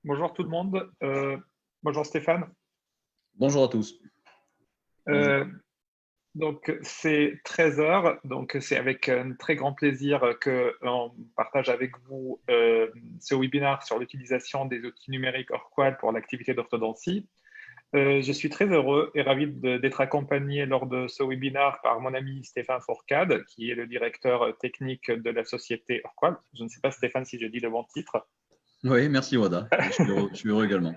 Bonjour tout le monde. Bonjour Stéphane. Bonjour à tous. Bonjour. Euh, donc c'est 13 heures, donc c'est avec un très grand plaisir que on partage avec vous ce webinaire sur l'utilisation des outils numériques Orqual pour l'activité d'orthodontie. Je suis très heureux et ravi d'être accompagné lors de ce webinaire par mon ami Stéphane Fourcade, qui est le directeur technique de la société Orqual. Je ne sais pas Stéphane si je dis le bon titre. Oui, merci Wada. Je suis heureux également.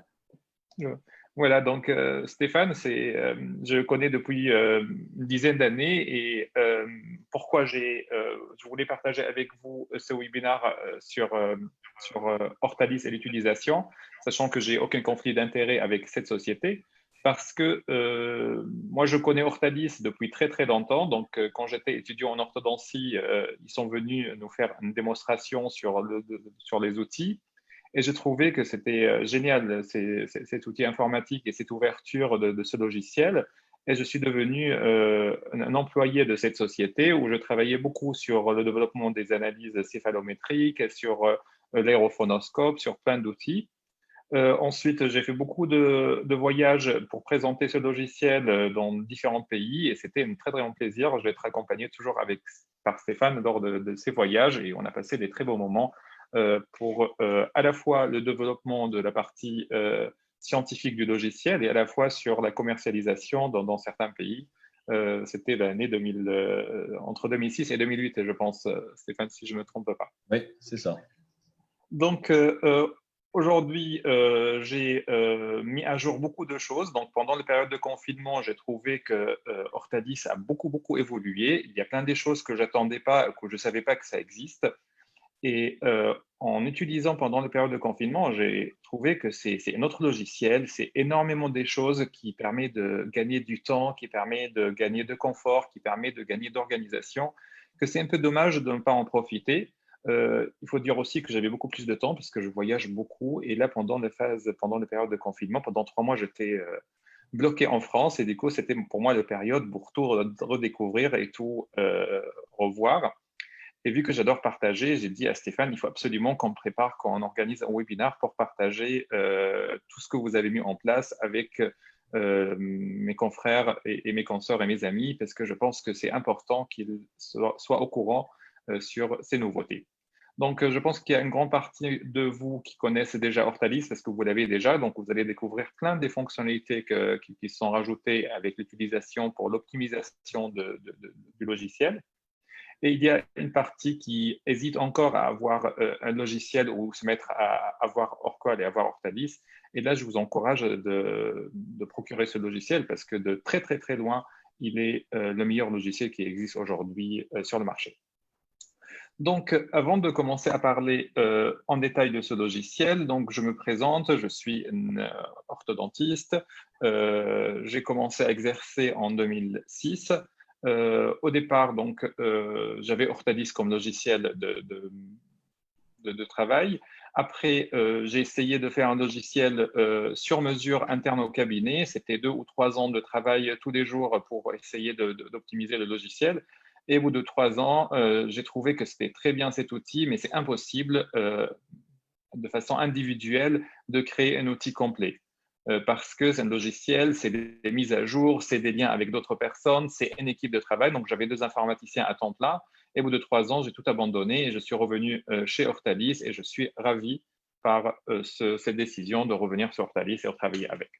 Euh, Voilà, donc Stéphane, je le connais depuis une dizaine d'années et pourquoi je voulais partager avec vous ce webinaire sur Hortalis et l'utilisation, sachant que j'ai aucun conflit d'intérêt avec cette société, parce que moi je connais Hortalis depuis très très longtemps. Donc quand j'étais étudiant en orthodontie, ils sont venus nous faire une démonstration sur les outils. Et j'ai trouvé que c'était génial, cet outil informatique et cette ouverture de ce logiciel. Et je suis devenu un employé de cette société où je travaillais beaucoup sur le développement des analyses céphalométriques, sur l'aérophonoscope, sur plein d'outils. Ensuite, j'ai fait beaucoup de voyages pour présenter ce logiciel dans différents pays et c'était un très, très grand plaisir. Je vais être accompagné toujours par Stéphane lors de ces voyages et on a passé des très beaux moments pour à la fois le développement de la partie scientifique du logiciel et à la fois sur la commercialisation dans certains pays. C'était l'année 2000, entre 2006 et 2008, je pense, Stéphane, si je ne me trompe pas. Oui, c'est ça. Donc, aujourd'hui, j'ai mis à jour beaucoup de choses. Donc, pendant la période de confinement, j'ai trouvé que Hortalis a beaucoup, beaucoup évolué. Il y a plein des choses que j'attendais pas, que je ne savais pas que ça existe. Et en utilisant pendant la période de confinement, j'ai trouvé que c'est un autre logiciel, c'est énormément des choses qui permet de gagner du temps, qui permet de gagner de confort, qui permet de gagner d'organisation, que c'est un peu dommage de ne pas en profiter. Il faut dire aussi que j'avais beaucoup plus de temps parce que je voyage beaucoup. Et là, pendant les périodes de confinement, pendant 3 mois, j'étais bloqué en France. Et du coup, c'était pour moi la période pour tout redécouvrir et tout revoir. Et vu que j'adore partager, j'ai dit à Stéphane, il faut absolument qu'on prépare, qu'on organise un webinaire pour partager tout ce que vous avez mis en place avec mes confrères et mes consoeurs et mes amis, parce que je pense que c'est important qu'ils soient au courant sur ces nouveautés. Donc, je pense qu'il y a une grande partie de vous qui connaissent déjà Hortalis, parce que vous l'avez déjà. Donc, vous allez découvrir plein des fonctionnalités qui sont rajoutées avec l'utilisation pour l'optimisation du logiciel. Et il y a une partie qui hésite encore à avoir un logiciel ou se mettre à avoir Orqual et avoir Hortalis. Et là, je vous encourage de procurer ce logiciel parce que de très, très, très loin, il est le meilleur logiciel qui existe aujourd'hui sur le marché. Donc, avant de commencer à parler en détail de ce logiciel, donc je me présente, je suis une orthodontiste. J'ai commencé à exercer en 2006. Au départ, donc, j'avais Hortalis comme logiciel de travail. Après, j'ai essayé de faire un logiciel sur mesure interne au cabinet. C'était 2 ou 3 ans de travail tous les jours pour essayer d'optimiser le logiciel. Et au bout de 3 ans, j'ai trouvé que c'était très bien cet outil, mais c'est impossible de façon individuelle de créer un outil complet. Parce que c'est un logiciel, c'est des mises à jour, c'est des liens avec d'autres personnes, c'est une équipe de travail. Donc, j'avais 2 informaticiens à temps plein. Et au bout de 3 ans, j'ai tout abandonné et je suis revenu chez Hortalis et je suis ravi par cette décision de revenir sur Hortalis et de travailler avec.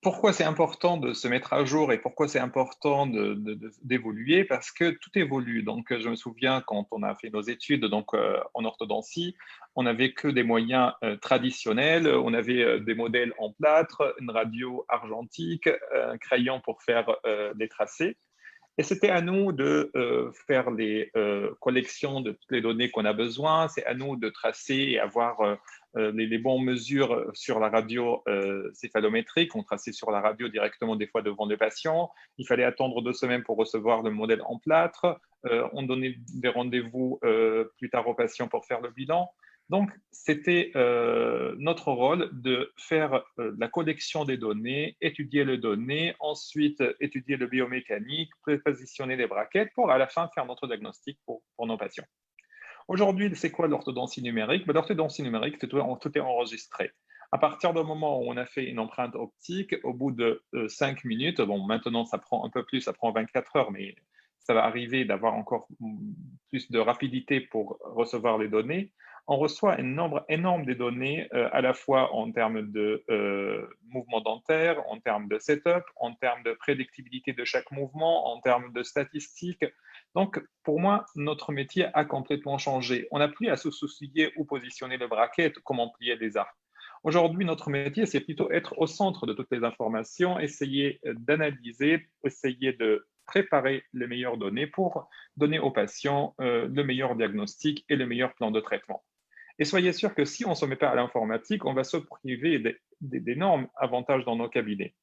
Pourquoi c'est important de se mettre à jour et pourquoi c'est important d'évoluer? Parce que tout évolue. Donc, je me souviens quand on a fait nos études en orthodontie, on n'avait que des moyens traditionnels. On avait des modèles en plâtre, une radio argentique, un crayon pour faire les tracés. Et c'était à nous de faire les collections de toutes les données qu'on a besoin. C'est à nous de tracer et avoir les bonnes mesures sur la radio céphalométrique. On traçait sur la radio directement des fois devant les patients. Il fallait attendre 2 semaines pour recevoir le modèle en plâtre. On donnait des rendez-vous plus tard aux patients pour faire le bilan. Donc, c'était notre rôle de faire la collection des données, étudier les données, ensuite étudier le biomécanique, positionner les braquettes pour à la fin faire notre diagnostic pour nos patients. Aujourd'hui, c'est quoi l'orthodontie numérique? Ben, l'orthodontie numérique, tout est enregistré. À partir du moment où on a fait une empreinte optique, au bout de 5 minutes, bon, maintenant ça prend un peu plus, ça prend 24 heures, mais ça va arriver d'avoir encore plus de rapidité pour recevoir les données. On reçoit un nombre énorme de données, à la fois en termes de mouvement dentaire, en termes de setup, en termes de prédictibilité de chaque mouvement, en termes de statistiques. Donc, pour moi, notre métier a complètement changé. On n'a plus à se soucier où positionner le bracket, comment plier les arcs. Aujourd'hui, notre métier, c'est plutôt être au centre de toutes les informations, essayer d'analyser, essayer de préparer les meilleures données pour donner aux patients le meilleur diagnostic et le meilleur plan de traitement. Et soyez sûr que si on ne se met pas à l'informatique, on va se priver d'énormes avantages dans nos cabinets.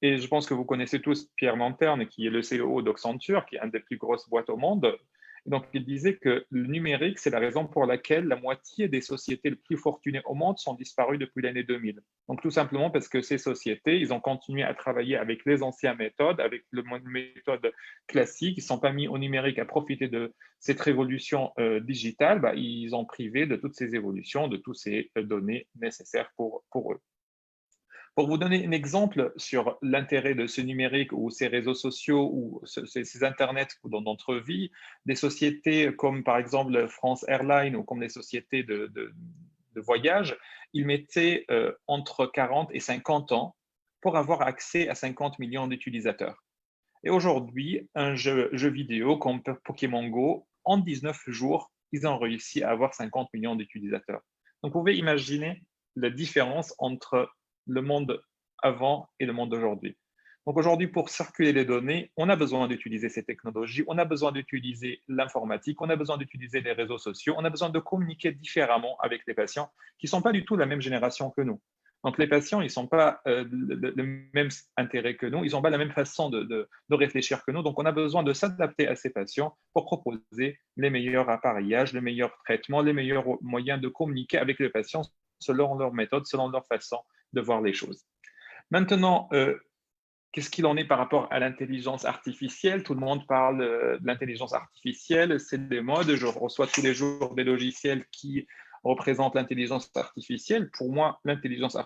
Et je pense que vous connaissez tous Pierre Lanterne, qui est le CEO d'Accenture, qui est une des plus grosses boîtes au monde. Et donc, il disait que le numérique, c'est la raison pour laquelle la moitié des sociétés les plus fortunées au monde sont disparues depuis l'année 2000. Donc, tout simplement parce que ces sociétés, ils ont continué à travailler avec les anciennes méthodes, avec les méthodes classiques, ils ne sont pas mis au numérique à profiter de cette révolution digitale, bah, ils ont privé de toutes ces évolutions, de toutes ces données nécessaires pour eux. Pour vous donner un exemple sur l'intérêt de ce numérique ou ces réseaux sociaux ou ces internets dans notre vie, des sociétés comme par exemple France Airlines ou comme les sociétés de voyage, ils mettaient entre 40 et 50 ans pour avoir accès à 50 millions d'utilisateurs. Et aujourd'hui, un jeu vidéo comme Pokémon Go, en 19 jours, ils ont réussi à avoir 50 millions d'utilisateurs. Donc, vous pouvez imaginer la différence entre le monde avant et le monde d'aujourd'hui. Donc, aujourd'hui, pour circuler les données, on a besoin d'utiliser ces technologies, on a besoin d'utiliser l'informatique, on a besoin d'utiliser les réseaux sociaux, on a besoin de communiquer différemment avec les patients qui ne sont pas du tout la même génération que nous. Donc, les patients, ils n'ont pas le même intérêt que nous, ils n'ont pas la même façon de réfléchir que nous. Donc, on a besoin de s'adapter à ces patients pour proposer les meilleurs appareillages, les meilleurs traitements, les meilleurs moyens de communiquer avec les patients selon leur méthode, selon leur façon de voir les choses. Maintenant, qu'est-ce qu'il en est par rapport à l'intelligence artificielle? Tout le monde parle de l'intelligence artificielle, c'est des modes. Je reçois tous les jours des logiciels qui représentent l'intelligence artificielle. Pour moi, l'intelligence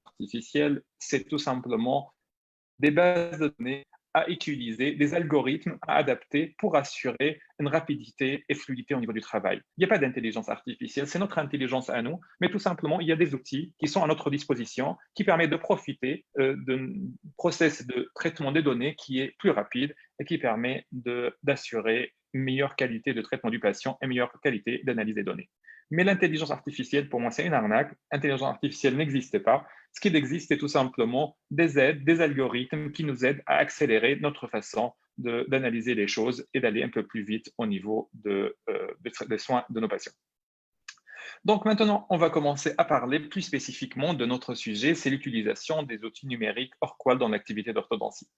artificielle, c'est tout simplement des bases de données à utiliser, des algorithmes à adapter pour assurer une rapidité et fluidité au niveau du travail. Il n'y a pas d'intelligence artificielle, c'est notre intelligence à nous, mais tout simplement, il y a des outils qui sont à notre disposition qui permettent de profiter d'un process de traitement des données qui est plus rapide et qui permet d'assurer une meilleure qualité de traitement du patient et une meilleure qualité d'analyse des données. Mais l'intelligence artificielle, pour moi, c'est une arnaque. L'intelligence artificielle n'existe pas. Ce qui existe, c'est tout simplement des aides, des algorithmes qui nous aident à accélérer notre façon d'analyser les choses et d'aller un peu plus vite au niveau des soins de nos patients. Donc maintenant, on va commencer à parler plus spécifiquement de notre sujet, c'est l'utilisation des outils numériques Orqual dans l'activité d'orthodontie.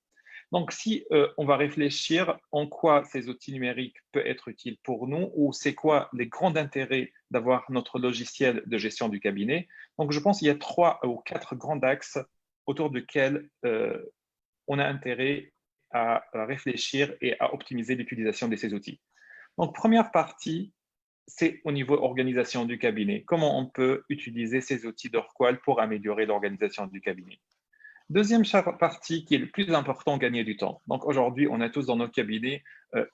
Donc, si on va réfléchir en quoi ces outils numériques peuvent être utiles pour nous ou c'est quoi les grands intérêts d'avoir notre logiciel de gestion du cabinet, donc je pense qu'il y a 3 ou 4 grands axes autour desquels on a intérêt à réfléchir et à optimiser l'utilisation de ces outils. Donc, première partie, c'est au niveau organisation du cabinet. Comment on peut utiliser ces outils d'Orqual pour améliorer l'organisation du cabinet? Deuxième partie qui est le plus important, gagner du temps. Donc aujourd'hui, on a tous dans notre cabinet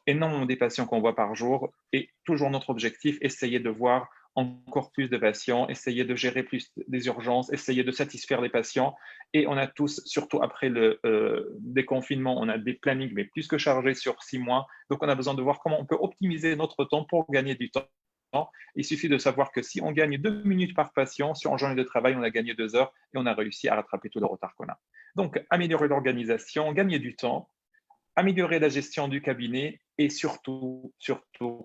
énormément des patients qu'on voit par jour et toujours notre objectif, essayer de voir encore plus de patients, essayer de gérer plus des urgences, essayer de satisfaire les patients. Et on a tous, surtout après le déconfinement, on a des plannings mais plus que chargés sur 6 mois. Donc on a besoin de voir comment on peut optimiser notre temps pour gagner du temps. Il suffit de savoir que si on gagne 2 minutes par patient, sur une journée de travail, on a gagné 2 heures et on a réussi à rattraper tout le retard qu'on a. Donc, améliorer l'organisation, gagner du temps, améliorer la gestion du cabinet et surtout,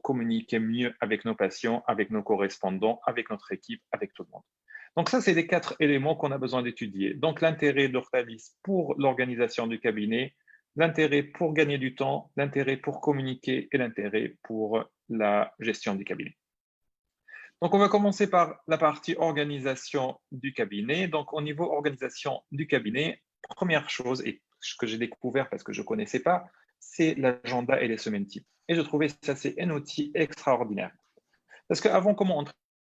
communiquer mieux avec nos patients, avec nos correspondants, avec notre équipe, avec tout le monde. Donc ça, c'est les 4 éléments qu'on a besoin d'étudier. Donc l'intérêt d'Ortalis pour l'organisation du cabinet, l'intérêt pour gagner du temps, l'intérêt pour communiquer et l'intérêt pour la gestion du cabinet. Donc, on va commencer par la partie organisation du cabinet. Donc, au niveau organisation du cabinet, première chose, et ce que j'ai découvert parce que je ne connaissais pas, c'est l'agenda et les semaines types. Et je trouvais ça, c'est un outil extraordinaire. Parce qu'avant, comment on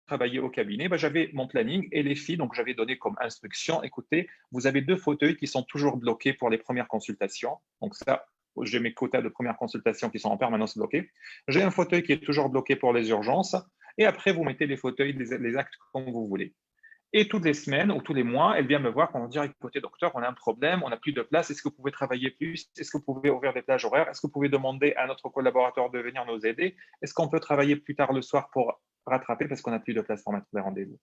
travaillait au cabinet? Ben, j'avais mon planning et les filles, donc j'avais donné comme instruction, écoutez, vous avez 2 fauteuils qui sont toujours bloqués pour les premières consultations. Donc ça, j'ai mes quotas de premières consultations qui sont en permanence bloqués. J'ai un fauteuil qui est toujours bloqué pour les urgences. Et après, vous mettez les fauteuils, les actes comme vous voulez. Et toutes les semaines ou tous les mois, elle vient me voir pour me dire, écoutez, docteur, on a un problème, on n'a plus de place, est-ce que vous pouvez travailler plus? Est-ce que vous pouvez ouvrir des plages horaires? Est-ce que vous pouvez demander à notre collaborateur de venir nous aider? Est-ce qu'on peut travailler plus tard le soir pour rattraper parce qu'on n'a plus de place pour mettre les rendez-vous?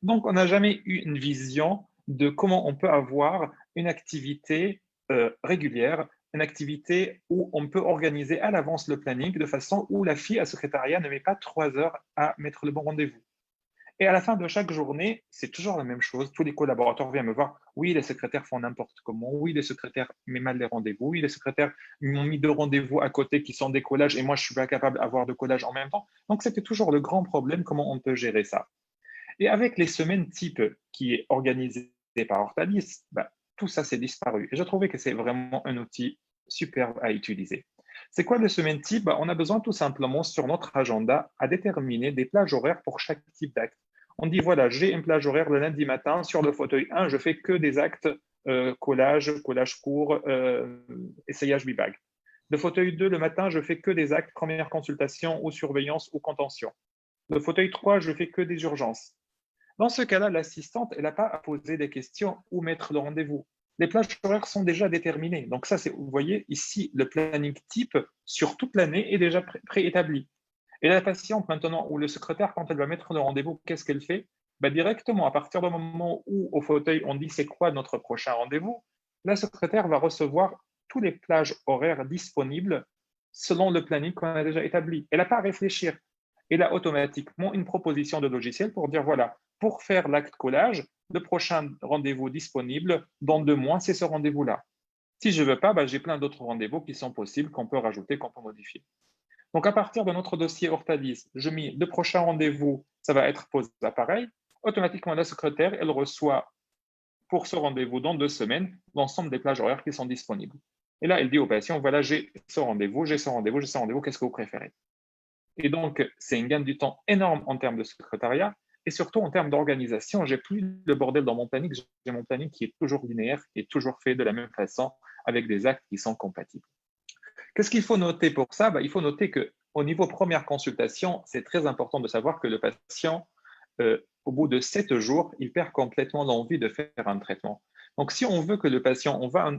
Donc, on n'a jamais eu une vision de comment on peut avoir une activité régulière, une activité où on peut organiser à l'avance le planning de façon où la fille à secrétariat ne met pas 3 heures à mettre le bon rendez-vous. Et à la fin de chaque journée, c'est toujours la même chose. Tous les collaborateurs viennent me voir. Oui, les secrétaires font n'importe comment. Oui, les secrétaires mettent mal les rendez-vous. Oui, les secrétaires m'ont mis 2 rendez-vous à côté qui sont des collages et moi, je ne suis pas capable d'avoir de collage en même temps. Donc, c'était toujours le grand problème, comment on peut gérer ça. Et avec les semaines type qui est organisée par Hortalis, tout ça s'est disparu. Et je trouvais que c'est vraiment un outil superbe à utiliser. C'est quoi le semaine type? On a besoin tout simplement sur notre agenda à déterminer des plages horaires pour chaque type d'acte. On dit voilà, j'ai une plage horaire le lundi matin sur le fauteuil 1, je fais que des actes collage court, essayage bibag. Le fauteuil 2, le matin, je fais que des actes première consultation ou surveillance ou contention. Le fauteuil 3, je fais que des urgences. Dans ce cas-là, l'assistante, elle n'a pas à poser des questions ou mettre le rendez-vous. Les plages horaires sont déjà déterminées. Donc ça, vous voyez ici, le planning type sur toute l'année est déjà préétabli. Et la patiente maintenant, ou le secrétaire, quand elle va mettre le rendez-vous, qu'est-ce qu'elle fait? Directement, à partir du moment où au fauteuil, on dit c'est quoi notre prochain rendez-vous, la secrétaire va recevoir tous les plages horaires disponibles selon le planning qu'on a déjà établi. Elle n'a pas à réfléchir. Elle a automatiquement une proposition de logiciel pour dire voilà, pour faire l'acte collage, le prochain rendez-vous disponible dans 2 mois, c'est ce rendez-vous-là. Si je ne veux pas, j'ai plein d'autres rendez-vous qui sont possibles, qu'on peut rajouter, qu'on peut modifier. Donc, à partir de notre dossier Hortalis, je mets le prochain rendez-vous, ça va être pose d'appareil. Automatiquement, la secrétaire, elle reçoit pour ce rendez-vous dans 2 semaines l'ensemble des plages horaires qui sont disponibles. Et là, elle dit au patient, voilà, j'ai ce rendez-vous, j'ai ce rendez-vous, j'ai ce rendez-vous, qu'est-ce que vous préférez? Et donc, c'est une gain du temps énorme en termes de secrétariat et surtout en termes d'organisation. J'ai plus le bordel dans mon planning, j'ai mon planning qui est toujours linéaire, qui est toujours fait de la même façon avec des actes qui sont compatibles. Qu'est-ce qu'il faut noter pour ça? Il faut noter qu'au niveau première consultation, c'est très important de savoir que le patient, au bout de 7 jours, il perd complètement l'envie de faire un traitement. Donc, si on veut que le patient, on va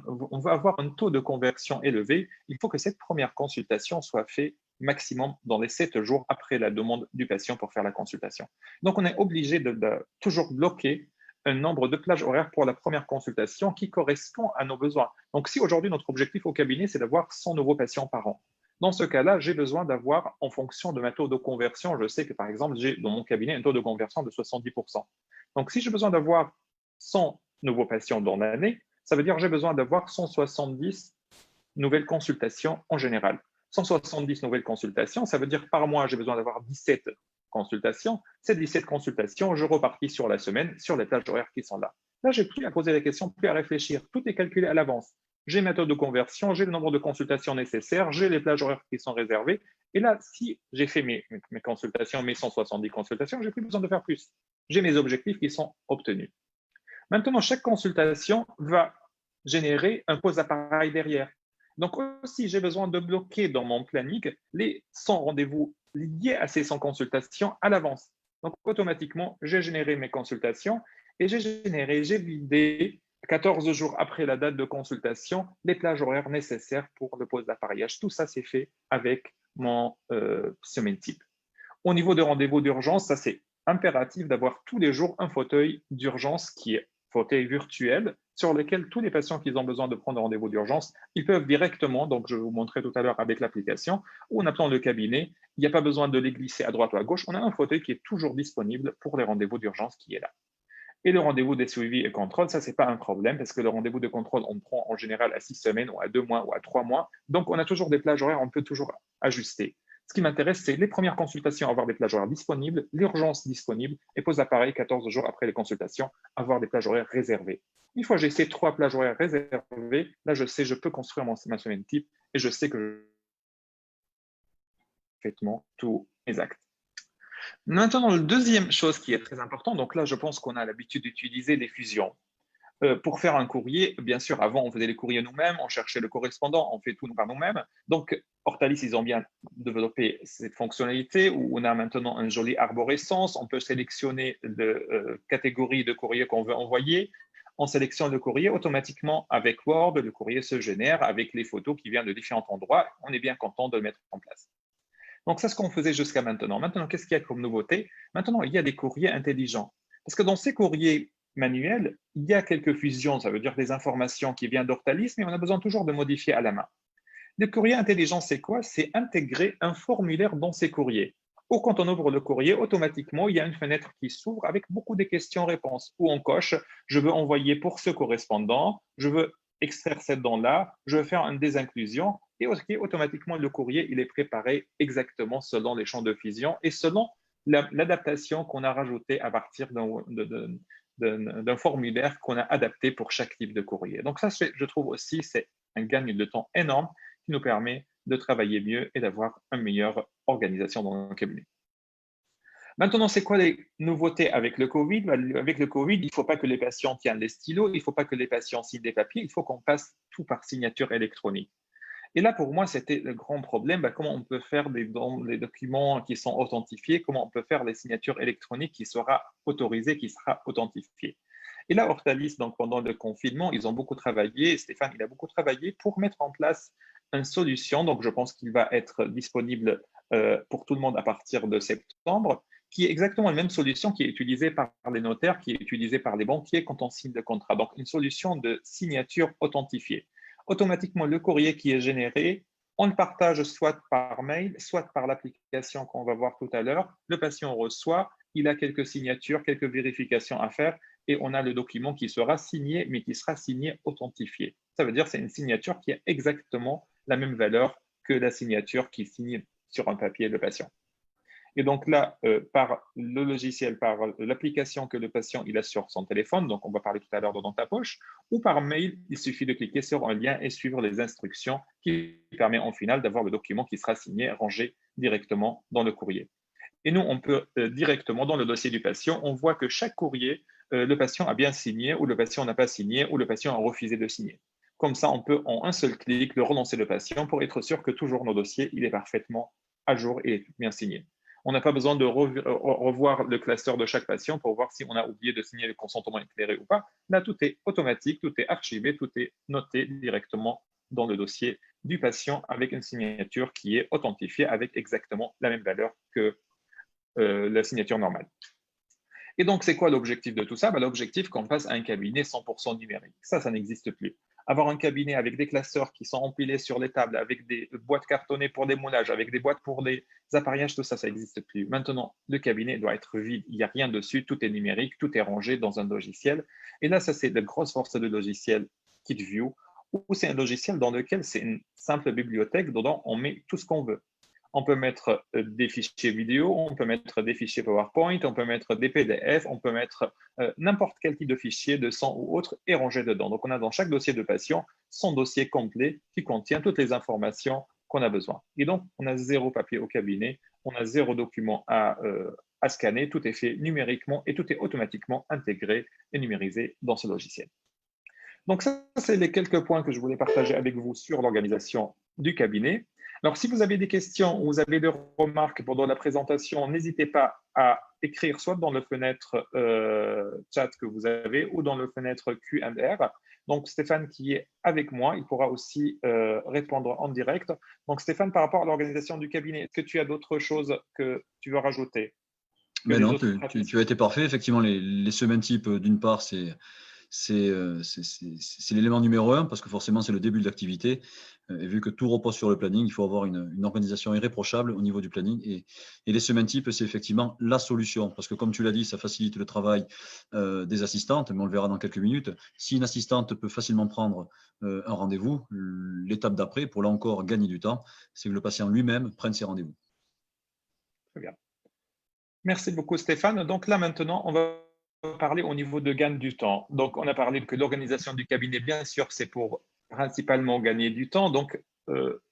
avoir un taux de conversion élevé, il faut que cette première consultation soit faite maximum dans les 7 jours après la demande du patient pour faire la consultation. Donc, on est obligé de toujours bloquer un nombre de plages horaires pour la première consultation qui correspond à nos besoins. Donc, si aujourd'hui notre objectif au cabinet, c'est d'avoir 100 nouveaux patients par an, dans ce cas-là, j'ai besoin d'avoir, en fonction de ma taux de conversion, je sais que par exemple, j'ai dans mon cabinet un taux de conversion de 70%. Donc, si j'ai besoin d'avoir 100 nouveaux patients dans l'année, ça veut dire que j'ai besoin d'avoir 170 nouvelles consultations en général. 170 nouvelles consultations, ça veut dire par mois, j'ai besoin d'avoir 17 consultations. Ces 17 consultations, je repartis sur la semaine, sur les plages horaires qui sont là. Là, je n'ai plus à poser la question, plus à réfléchir. Tout est calculé à l'avance. J'ai ma taux de conversion, j'ai le nombre de consultations nécessaires, j'ai les plages horaires qui sont réservées. Et là, si j'ai fait mes consultations, mes 170 consultations, je n'ai plus besoin de faire plus. J'ai mes objectifs qui sont obtenus. Maintenant, chaque consultation va générer un pose appareil derrière. Donc aussi, j'ai besoin de bloquer dans mon planning les 100 rendez-vous liés à ces 100 consultations à l'avance. Donc automatiquement, j'ai généré mes consultations et j'ai vidé 14 jours après la date de consultation les plages horaires nécessaires pour le pose d'appareillage. Tout ça, c'est fait avec mon semaine type. Au niveau de rendez-vous d'urgence, ça c'est impératif d'avoir tous les jours un fauteuil d'urgence qui est fauteuil virtuel sur lequel tous les patients qui ont besoin de prendre rendez-vous d'urgence, ils peuvent directement, donc je vais vous montrer tout à l'heure avec l'application, ou en appelant le cabinet, il n'y a pas besoin de les glisser à droite ou à gauche, on a un fauteuil qui est toujours disponible pour les rendez-vous d'urgence qui est là. Et le rendez-vous des suivis et contrôle, ça, ce n'est pas un problème parce que le rendez-vous de contrôle, on prend en général à 6 semaines ou à 2 mois ou à 3 mois. Donc, on a toujours des plages horaires, on peut toujours ajuster. Ce qui m'intéresse, c'est les premières consultations, avoir des plages horaires disponibles, l'urgence disponible et pose appareil 14 jours après les consultations, avoir des plages horaires réservées. Une fois que j'ai ces 3 plages horaires réservées, là, je sais, je peux construire ma semaine type et je sais que je fais tous mes actes. Maintenant, la deuxième chose qui est très importante, donc là, je pense qu'on a l'habitude d'utiliser les fusions. Pour faire un courrier, bien sûr, avant, on faisait les courriers nous-mêmes, on cherchait le correspondant, on fait tout par nous-mêmes. Donc, Hortalis, ils ont bien développé cette fonctionnalité où on a maintenant un joli arborescence. On peut sélectionner la catégorie de courrier qu'on veut envoyer. On sélectionne le courrier automatiquement avec Word. Le courrier se génère avec les photos qui viennent de différents endroits. On est bien content de le mettre en place. Donc, c'est ce qu'on faisait jusqu'à maintenant. Maintenant, qu'est-ce qu'il y a comme nouveauté? Maintenant, il y a des courriers intelligents. Parce que dans ces courriers manuels, il y a quelques fusions, ça veut dire des informations qui viennent d'Ortalis, mais on a besoin toujours de modifier à la main. Le courrier intelligent, c'est quoi? C'est intégrer un formulaire dans ces courriers. Ou quand on ouvre le courrier, automatiquement, il y a une fenêtre qui s'ouvre avec beaucoup de questions-réponses où on coche, je veux envoyer pour ce correspondant, je veux extraire cette dent-là, je veux faire une désinclusion, et automatiquement, le courrier, il est préparé exactement selon les champs de fusion et selon l'adaptation qu'on a rajoutée à partir d'un formulaire qu'on a adapté pour chaque type de courrier. Donc ça, je trouve aussi, c'est un gain de temps énorme qui nous permet de travailler mieux et d'avoir une meilleure organisation dans le cabinet. Maintenant, c'est quoi les nouveautés avec le Covid? Avec le Covid, il ne faut pas que les patients tiennent les stylos, il ne faut pas que les patients signent des papiers, il faut qu'on passe tout par signature électronique. Et là, pour moi, c'était le grand problème. Comment on peut faire des documents qui sont authentifiés? Comment on peut faire les signatures électroniques qui sera autorisées, qui sera authentifiée? Et là, Hortalis, donc pendant le confinement, ils ont beaucoup travaillé. Stéphane, il a beaucoup travaillé pour mettre en place une solution. Donc, je pense qu'il va être disponible pour tout le monde à partir de septembre, qui est exactement la même solution qui est utilisée par les notaires, qui est utilisée par les banquiers quand on signe le contrat. Donc, une solution de signature authentifiée. Automatiquement, le courrier qui est généré, on le partage soit par mail, soit par l'application qu'on va voir tout à l'heure. Le patient reçoit, il a quelques signatures, quelques vérifications à faire et on a le document qui sera signé, mais qui sera signé authentifié. Ça veut dire que c'est une signature qui a exactement la même valeur que la signature qui signe sur un papier le patient. Et donc là, par le logiciel, par l'application que le patient il a sur son téléphone, donc on va parler tout à l'heure de dans ta poche, ou par mail, il suffit de cliquer sur un lien et suivre les instructions qui permet en final d'avoir le document qui sera signé, rangé directement dans le courrier. Et nous, on peut directement dans le dossier du patient, on voit que chaque courrier, le patient a bien signé ou le patient n'a pas signé ou le patient a refusé de signer. Comme ça, on peut en un seul clic le relancer le patient pour être sûr que toujours nos dossiers, il est parfaitement à jour et bien signé. On n'a pas besoin de revoir le classeur de chaque patient pour voir si on a oublié de signer le consentement éclairé ou pas. Là, tout est automatique, tout est archivé, tout est noté directement dans le dossier du patient avec une signature qui est authentifiée avec exactement la même valeur que la signature normale. Et donc, c'est quoi l'objectif de tout ça? L'objectif qu'on passe à un cabinet 100% numérique. Ça n'existe plus. Avoir un cabinet avec des classeurs qui sont empilés sur les tables, avec des boîtes cartonnées pour des moulages, avec des boîtes pour des appareillages, tout ça n'existe plus. Maintenant, le cabinet doit être vide. Il n'y a rien dessus, tout est numérique, tout est rangé dans un logiciel. Et là, ça, c'est la grosse force de logiciel KitView, où c'est un logiciel dans lequel c'est une simple bibliothèque, dedans on met tout ce qu'on veut. On peut mettre des fichiers vidéo, on peut mettre des fichiers PowerPoint, on peut mettre des PDF, on peut mettre n'importe quel type de fichier, de sang ou autre, et ranger dedans. Donc, on a dans chaque dossier de patient son dossier complet qui contient toutes les informations qu'on a besoin. Et donc, on a zéro papier au cabinet, on a zéro document à scanner, tout est fait numériquement et tout est automatiquement intégré et numérisé dans ce logiciel. Donc, ça, c'est les quelques points que je voulais partager avec vous sur l'organisation du cabinet. Alors, si vous avez des questions ou vous avez des remarques pendant la présentation, n'hésitez pas à écrire soit dans le fenêtre chat que vous avez ou dans le fenêtre Q&R. Donc, Stéphane qui est avec moi, il pourra aussi répondre en direct. Donc, Stéphane, par rapport à l'organisation du cabinet, est-ce que tu as d'autres choses que tu veux rajouter? Mais non, tu as été parfait. Effectivement, les semaines type, d'une part, c'est l'élément numéro un parce que forcément, c'est le début de l'activité. Et vu que tout repose sur le planning, il faut avoir une organisation irréprochable au niveau du planning. Et les semaines types, c'est effectivement la solution parce que, comme tu l'as dit, ça facilite le travail des assistantes, mais on le verra dans quelques minutes. Si une assistante peut facilement prendre un rendez-vous, l'étape d'après, pour là encore gagner du temps, c'est que le patient lui-même prenne ses rendez-vous. Très bien. Merci beaucoup, Stéphane. Donc là, maintenant, on va parler au niveau de gain du temps. Donc, on a parlé que l'organisation du cabinet, bien sûr, c'est pour principalement gagner du temps. Donc,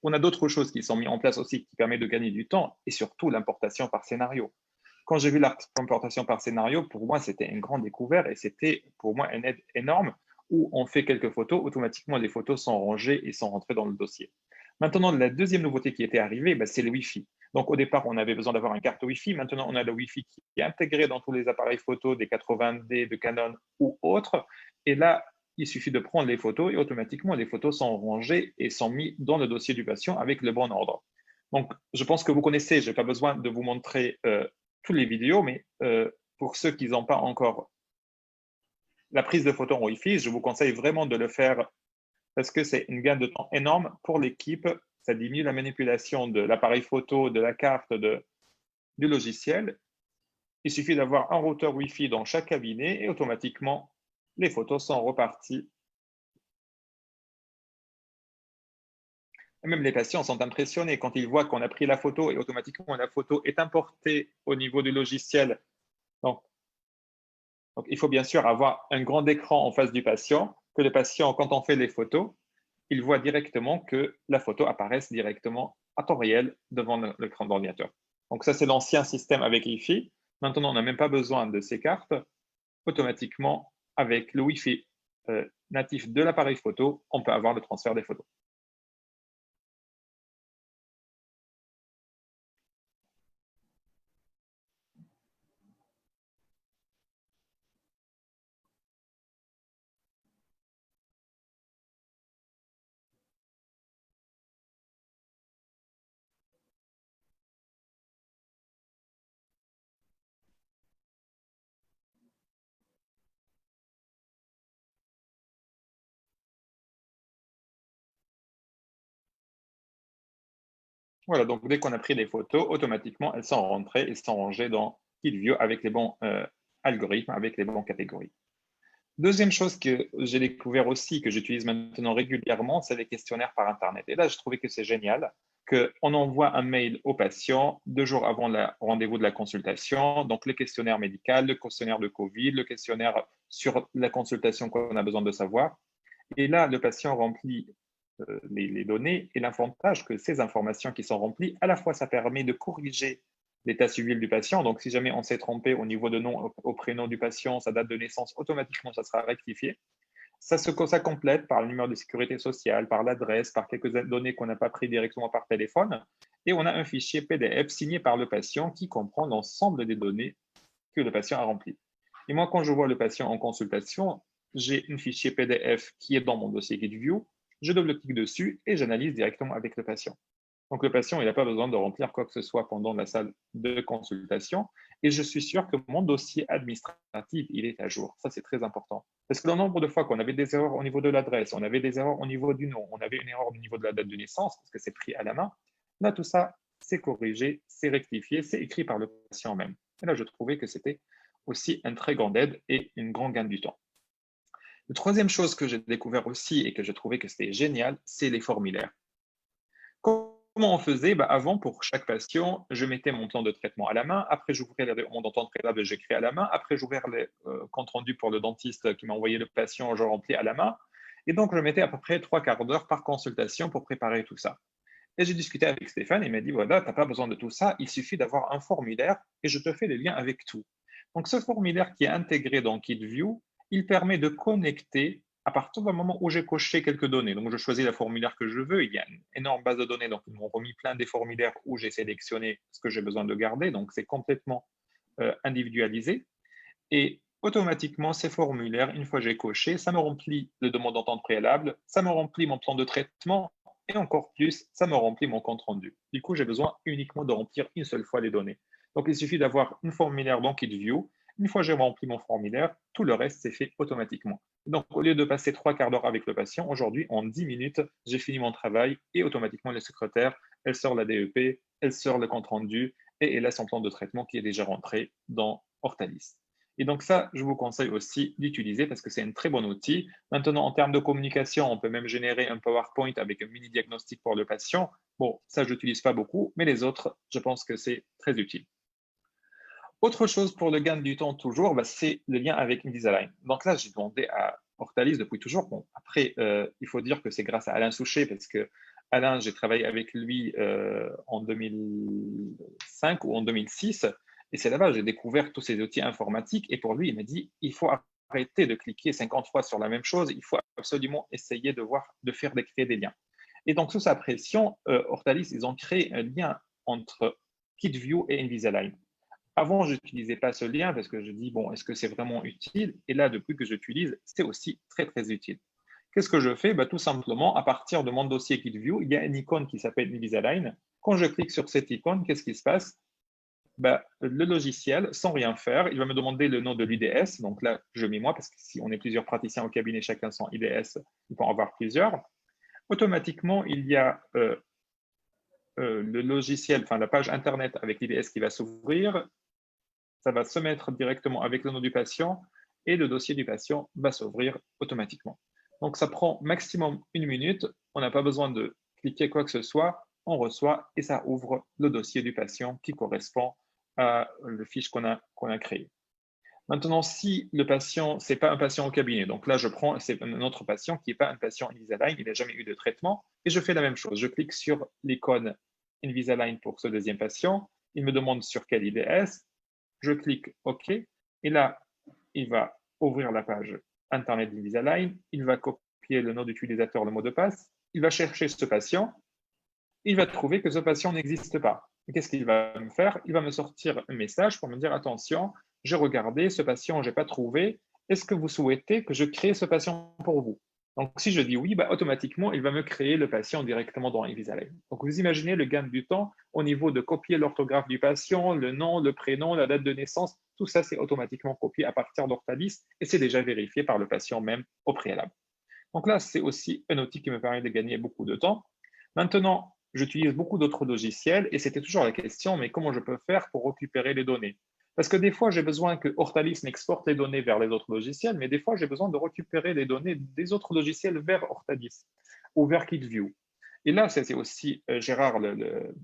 on a d'autres choses qui sont mises en place aussi qui permettent de gagner du temps et surtout l'importation par scénario. quand j'ai vu la présentation par scénario, pour moi, c'était un grand découvert et c'était pour moi une aide énorme où on fait quelques photos, automatiquement les photos sont rangées et sont rentrées dans le dossier. Maintenant, la deuxième nouveauté qui était arrivée, c'est le Wi-Fi. Donc, au départ, on avait besoin d'avoir une carte Wi-Fi. Maintenant, on a le Wi-Fi qui est intégré dans tous les appareils photo des 80D de Canon ou autres. Et là, il suffit de prendre les photos et automatiquement, les photos sont rangées et sont mises dans le dossier du patient avec le bon ordre. Donc, je pense que vous connaissez, je n'ai pas besoin de vous montrer toutes les vidéos, mais pour ceux qui n'ont pas encore la prise de photos en Wi-Fi, je vous conseille vraiment de le faire parce que c'est une gain de temps énorme pour l'équipe. Ça diminue la manipulation de l'appareil photo, de la carte, du logiciel. Il suffit d'avoir un routeur Wi-Fi dans chaque cabinet et automatiquement, les photos sont reparties. Et même les patients sont impressionnés quand ils voient qu'on a pris la photo et automatiquement la photo est importée au niveau du logiciel. Donc, il faut bien sûr avoir un grand écran en face du patient, que le patient, quand on fait les photos, il voit directement que la photo apparaisse directement à temps réel devant l'écran d'ordinateur. Donc ça, c'est l'ancien système avec Wi-Fi. Maintenant, on n'a même pas besoin de ces cartes. Automatiquement, avec le Wi-Fi natif de l'appareil photo, on peut avoir le transfert des photos. Voilà, donc dès qu'on a pris des photos, automatiquement, elles sont rentrées et sont rangées dans KitView avec les bons algorithmes, avec les bonnes catégories. Deuxième chose que j'ai découvert aussi, que j'utilise maintenant régulièrement, c'est les questionnaires par Internet. Et là, je trouvais que c'est génial qu'on envoie un mail au patient 2 jours avant le rendez-vous de la consultation. Donc, le questionnaire médical, le questionnaire de COVID, le questionnaire sur la consultation qu'on a besoin de savoir. Et là, le patient remplit les données et l'avantage que ces informations qui sont remplies, à la fois, ça permet de corriger l'état civil du patient. Donc, si jamais on s'est trompé au niveau de nom, au prénom du patient, sa date de naissance, automatiquement, ça sera rectifié. Ça complète par le numéro de sécurité sociale, par l'adresse, par quelques données qu'on n'a pas prises directement par téléphone. Et on a un fichier PDF signé par le patient qui comprend l'ensemble des données que le patient a remplies. Et moi, quand je vois le patient en consultation, j'ai un fichier PDF qui est dans mon dossier GuideView. Je double-clique dessus et j'analyse directement avec le patient. Donc, le patient, il n'a pas besoin de remplir quoi que ce soit pendant la salle de consultation. Et je suis sûr que mon dossier administratif, il est à jour. Ça, c'est très important. Parce que le nombre de fois qu'on avait des erreurs au niveau de l'adresse, on avait des erreurs au niveau du nom, on avait une erreur au niveau de la date de naissance, parce que c'est pris à la main, là, tout ça, c'est corrigé, c'est rectifié, c'est écrit par le patient même. Et là, je trouvais que c'était aussi un très grand aide et une grande gain du temps. La troisième chose que j'ai découvert aussi et que je trouvais que c'était génial, c'est les formulaires. Comment on faisait? Avant, pour chaque patient, je mettais mon plan de traitement à la main. Après, j'ouvrais mon temps de préalable, j'écris à la main. Après, j'ouvrais les comptes rendus pour le dentiste qui m'a envoyé le patient, je remplis à la main. Et donc, je mettais à peu près 3/4 d'heure par consultation pour préparer tout ça. Et j'ai discuté avec Stéphane, il m'a dit, voilà, tu n'as pas besoin de tout ça, il suffit d'avoir un formulaire et je te fais les liens avec tout. Donc, ce formulaire qui est intégré dans KitView, il permet de connecter à partir du moment où j'ai coché quelques données. Donc, je choisis le formulaire que je veux. Il y a une énorme base de données. Donc, ils m'ont remis plein des formulaires où j'ai sélectionné ce que j'ai besoin de garder. Donc, c'est complètement individualisé. Et automatiquement, ces formulaires, une fois que j'ai coché, ça me remplit le demande d'entente préalable, ça me remplit mon plan de traitement et encore plus, ça me remplit mon compte rendu. Du coup, j'ai besoin uniquement de remplir une seule fois les données. Donc, il suffit d'avoir un formulaire dans KitView. Une fois que j'ai rempli mon formulaire, tout le reste, c'est fait automatiquement. Donc, au lieu de passer 3/4 d'heure avec le patient, aujourd'hui, en 10 minutes, j'ai fini mon travail et automatiquement, la secrétaire, elle sort la DEP, elle sort le compte rendu et elle a son plan de traitement qui est déjà rentré dans Hortalis. Et donc ça, je vous conseille aussi d'utiliser parce que c'est un très bon outil. Maintenant, en termes de communication, on peut même générer un PowerPoint avec un mini diagnostic pour le patient. Bon, ça, je n'utilise pas beaucoup, mais les autres, je pense que c'est très utile. Autre chose pour le gain du temps toujours, c'est le lien avec Invisalign. Donc là, j'ai demandé à Hortalis depuis toujours. Bon, après, il faut dire que c'est grâce à Alain Souchet parce que Alain, j'ai travaillé avec lui en 2005 ou en 2006 Et c'est là-bas que j'ai découvert tous ces outils informatiques. Et pour lui, il m'a dit, il faut arrêter de cliquer 50 fois sur la même chose. Il faut absolument essayer de faire créer des liens. Et donc, sous sa pression, Hortalis, ils ont créé un lien entre KitView et Invisalign. Avant, je n'utilisais pas ce lien parce que je dis, bon, est-ce que c'est vraiment utile? Et là, depuis que j'utilise, c'est aussi très, très utile. Qu'est-ce que je fais? Tout simplement, à partir de mon dossier KitView, il y a une icône qui s'appelle Invisalign. Quand je clique sur cette icône, qu'est-ce qui se passe? Le logiciel, sans rien faire, il va me demander le nom de l'IDS. Donc là, je mets moi, parce que si on est plusieurs praticiens au cabinet, chacun son IDS, il peut en avoir plusieurs. Automatiquement, il y a le logiciel, enfin la page Internet avec l'IDS qui va s'ouvrir. Ça va se mettre directement avec le nom du patient et le dossier du patient va s'ouvrir automatiquement. Donc, ça prend maximum 1 minute. On n'a pas besoin de cliquer quoi que ce soit. On reçoit et ça ouvre le dossier du patient qui correspond à le fiche qu'on a créé. Maintenant, si le patient, ce n'est pas un patient au cabinet, donc là, je prends, c'est un autre patient qui n'est pas un patient Invisalign, il n'a jamais eu de traitement, et je fais la même chose. Je clique sur l'icône Invisalign pour ce deuxième patient. Il me demande sur quel IDS. Je clique OK, et là, il va ouvrir la page Internet d'Invisalign, il va copier le nom d'utilisateur, le mot de passe, il va chercher ce patient, il va trouver que ce patient n'existe pas. Qu'est-ce qu'il va me faire? Il va me sortir un message pour me dire, attention, j'ai regardé, ce patient, je n'ai pas trouvé, est-ce que vous souhaitez que je crée ce patient pour vous? Donc, si je dis oui, automatiquement, il va me créer le patient directement dans Invisalign. Donc, vous imaginez le gain du temps au niveau de copier l'orthographe du patient, le nom, le prénom, la date de naissance, tout ça, c'est automatiquement copié à partir d'Orthalis et c'est déjà vérifié par le patient même au préalable. Donc là, c'est aussi un outil qui me permet de gagner beaucoup de temps. Maintenant, j'utilise beaucoup d'autres logiciels et c'était toujours la question, mais comment je peux faire pour récupérer les données? Parce que des fois, j'ai besoin que Hortalis m'exporte les données vers les autres logiciels, mais des fois, j'ai besoin de récupérer les données des autres logiciels vers Hortalis ou vers KitView. Et là, c'est aussi Gérard, le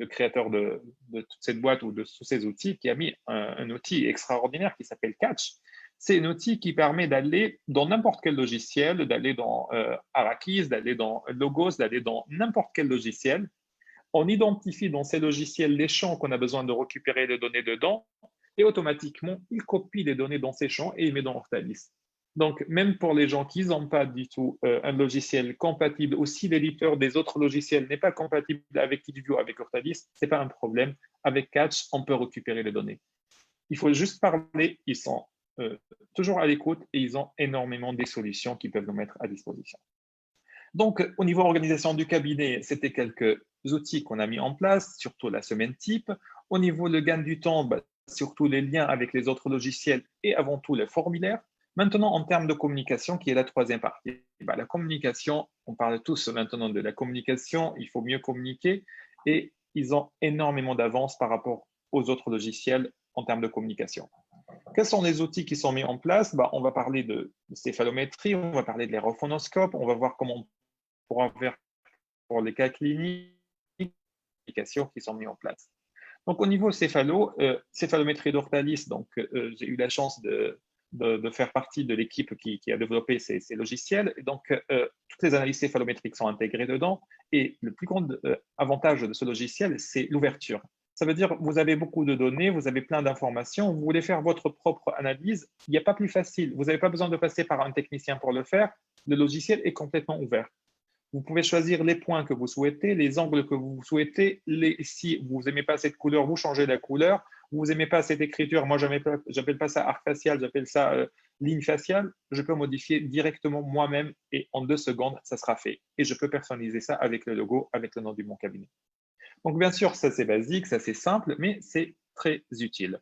créateur de toute cette boîte ou de tous ces outils, qui a mis un outil extraordinaire qui s'appelle Catch. C'est un outil qui permet d'aller dans n'importe quel logiciel, d'aller dans Arrakis, d'aller dans Logos, d'aller dans n'importe quel logiciel. On identifie dans ces logiciels les champs qu'on a besoin de récupérer les données dedans et automatiquement, il copie les données dans ces champs et il met dans Hortalis. Donc, même pour les gens qui n'ont pas du tout un logiciel compatible, ou si l'éditeur des autres logiciels n'est pas compatible avec KitView, avec Hortalis, ce n'est pas un problème. Avec Catch, on peut récupérer les données. Il faut juste parler, ils sont toujours à l'écoute et ils ont énormément des solutions qui peuvent nous mettre à disposition. Donc, au niveau organisation du cabinet, c'était quelques outils qu'on a mis en place, surtout la semaine type. Au niveau de gain du temps, surtout les liens avec les autres logiciels et avant tout les formulaires. Maintenant, en termes de communication, qui est la troisième partie, la communication, on parle tous maintenant de la communication, il faut mieux communiquer et ils ont énormément d'avance par rapport aux autres logiciels en termes de communication. Quels sont les outils qui sont mis en place? On va parler de céphalométrie, on va parler de l'aérophonoscope, on va voir comment on pourra faire pour les cas cliniques, les applications qui sont mises en place. Donc, au niveau céphalométrie d'Orthalis, j'ai eu la chance de faire partie de l'équipe qui a développé ces logiciels. Et donc, toutes les analyses céphalométriques sont intégrées dedans. Et le plus grand avantage de ce logiciel, c'est l'ouverture. Ça veut dire que vous avez beaucoup de données, vous avez plein d'informations, vous voulez faire votre propre analyse, il n'y a pas plus facile. Vous n'avez pas besoin de passer par un technicien pour le faire. Le logiciel est complètement ouvert. Vous pouvez choisir les points que vous souhaitez, les angles que vous souhaitez. Si vous n'aimez pas cette couleur, vous changez la couleur. Vous n'aimez pas cette écriture, moi, je n'appelle pas ça arc facial, j'appelle ça ligne faciale. Je peux modifier directement moi-même et en 2 secondes, ça sera fait. Et je peux personnaliser ça avec le logo, avec le nom de mon cabinet. Donc, bien sûr, ça, c'est basique, ça, c'est simple, mais c'est très utile.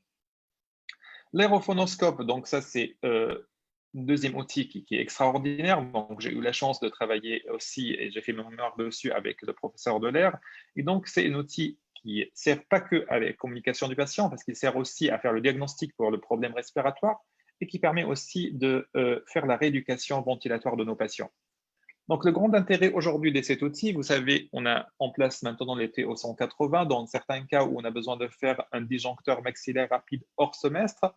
L'aérophonoscope, donc ça, c'est deuxième outil qui est extraordinaire. Donc, j'ai eu la chance de travailler aussi et j'ai fait mon mémoire dessus avec le professeur Delair. Et donc, c'est un outil qui ne sert pas que à la communication du patient, parce qu'il sert aussi à faire le diagnostic pour le problème respiratoire et qui permet aussi de faire la rééducation ventilatoire de nos patients. Donc, le grand intérêt aujourd'hui de cet outil, vous savez, on a en place maintenant les TO180. Dans certains cas où on a besoin de faire un disjoncteur maxillaire rapide hors semestre,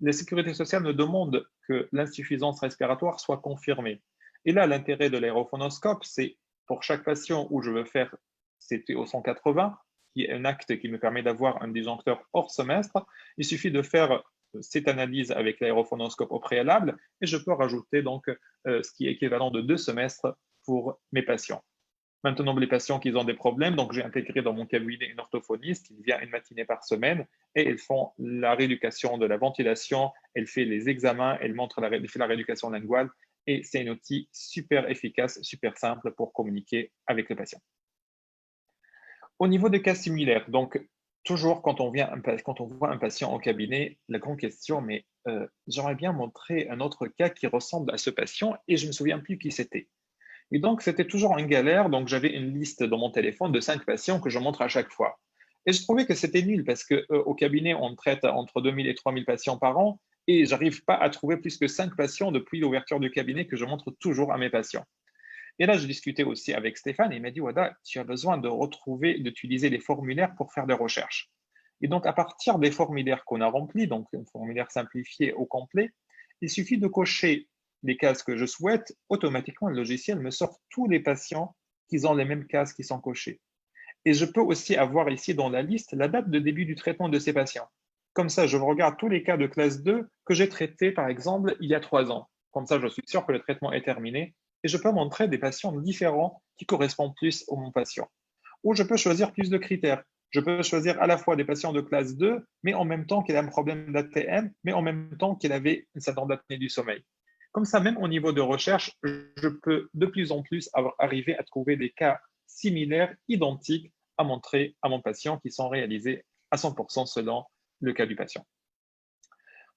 la sécurité sociale nous demande que l'insuffisance respiratoire soit confirmée. Et là, l'intérêt de l'aérophonoscope, c'est pour chaque patient où je veux faire ces TO180, qui est un acte qui me permet d'avoir un disjoncteur hors semestre, il suffit de faire cette analyse avec l'aérophonoscope au préalable et je peux rajouter donc ce qui est équivalent de 2 semestres pour mes patients. Maintenant, les patients qui ont des problèmes, donc j'ai intégré dans mon cabinet une orthophoniste qui vient une matinée par semaine et elles font la rééducation de la ventilation, elle fait les examens, elle fait la rééducation linguale et c'est un outil super efficace, super simple pour communiquer avec le patient. Au niveau des cas similaires, donc toujours quand on voit un patient au cabinet, la grande question, mais j'aimerais bien montrer un autre cas qui ressemble à ce patient et je ne me souviens plus qui c'était. Et donc, c'était toujours une galère. Donc, j'avais une liste dans mon téléphone de 5 patients que je montre à chaque fois. Et je trouvais que c'était nul parce qu'au cabinet, on traite entre 2000 et 3000 patients par an et j'arrive pas à trouver plus que 5 patients depuis l'ouverture du cabinet que je montre toujours à mes patients. Et là, je discutais aussi avec Stéphane et il m'a dit, Wada, tu as besoin de retrouver, d'utiliser les formulaires pour faire des recherches. Et donc, à partir des formulaires qu'on a remplis, donc un formulaire simplifié au complet, il suffit de cocher les cases que je souhaite, automatiquement, le logiciel me sort tous les patients qui ont les mêmes cases qui sont cochées. Et je peux aussi avoir ici dans la liste la date de début du traitement de ces patients. Comme ça, je regarde tous les cas de classe 2 que j'ai traités, par exemple, il y a 3 ans. Comme ça, je suis sûr que le traitement est terminé et je peux montrer des patients différents qui correspondent plus à mon patient. Ou je peux choisir plus de critères. Je peux choisir à la fois des patients de classe 2, mais en même temps qu'il a un problème d'ATM, mais en même temps qu'il avait une syndrome d'apnée du sommeil. Comme ça, même au niveau de recherche, je peux de plus en plus arriver à trouver des cas similaires, identiques, à montrer à mon patient qui sont réalisés à 100% selon le cas du patient.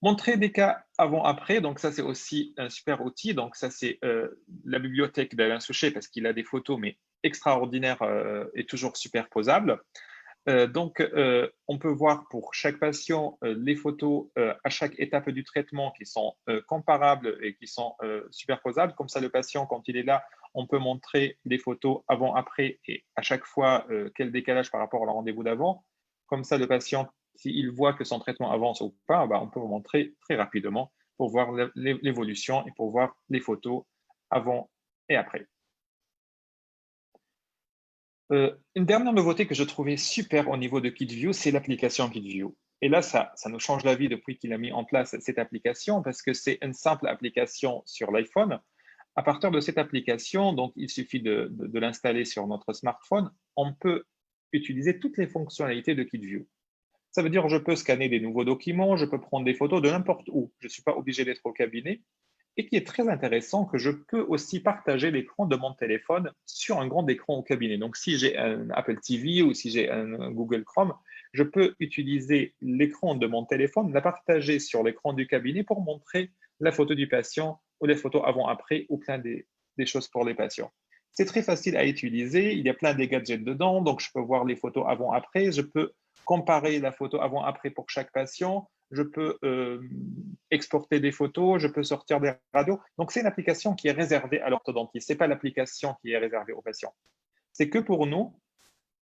Montrer des cas avant-après, donc ça c'est aussi un super outil. Donc ça c'est la bibliothèque d'Alain Souchet parce qu'il a des photos mais extraordinaires et toujours superposables. On peut voir pour chaque patient les photos à chaque étape du traitement qui sont comparables et qui sont superposables. Comme ça, le patient, quand il est là, on peut montrer les photos avant-après et à chaque fois quel décalage par rapport au rendez-vous d'avant. Comme ça, le patient, s'il voit que son traitement avance ou pas, on peut vous montrer très rapidement pour voir l'évolution et pour voir les photos avant et après. Une dernière nouveauté que je trouvais super au niveau de KidView, c'est l'application KidView. Et là, ça nous change la vie depuis qu'il a mis en place cette application parce que c'est une simple application sur l'iPhone. À partir de cette application, donc il suffit de l'installer sur notre smartphone, on peut utiliser toutes les fonctionnalités de KidView. Ça veut dire que je peux scanner des nouveaux documents, je peux prendre des photos de n'importe où. Je ne suis pas obligé d'être au cabinet et qui est très intéressant que je peux aussi partager l'écran de mon téléphone sur un grand écran au cabinet. Donc, si j'ai un Apple TV ou si j'ai un Google Chrome, je peux utiliser l'écran de mon téléphone, la partager sur l'écran du cabinet pour montrer la photo du patient ou les photos avant-après ou plein des choses pour les patients. C'est très facile à utiliser, il y a plein de gadgets dedans, donc je peux voir les photos avant-après, je peux comparer la photo avant-après pour chaque patient, je peux exporter des photos, je peux sortir des radios. Donc, c'est une application qui est réservée à l'orthodontiste. Ce n'est pas l'application qui est réservée aux patients. C'est que pour nous,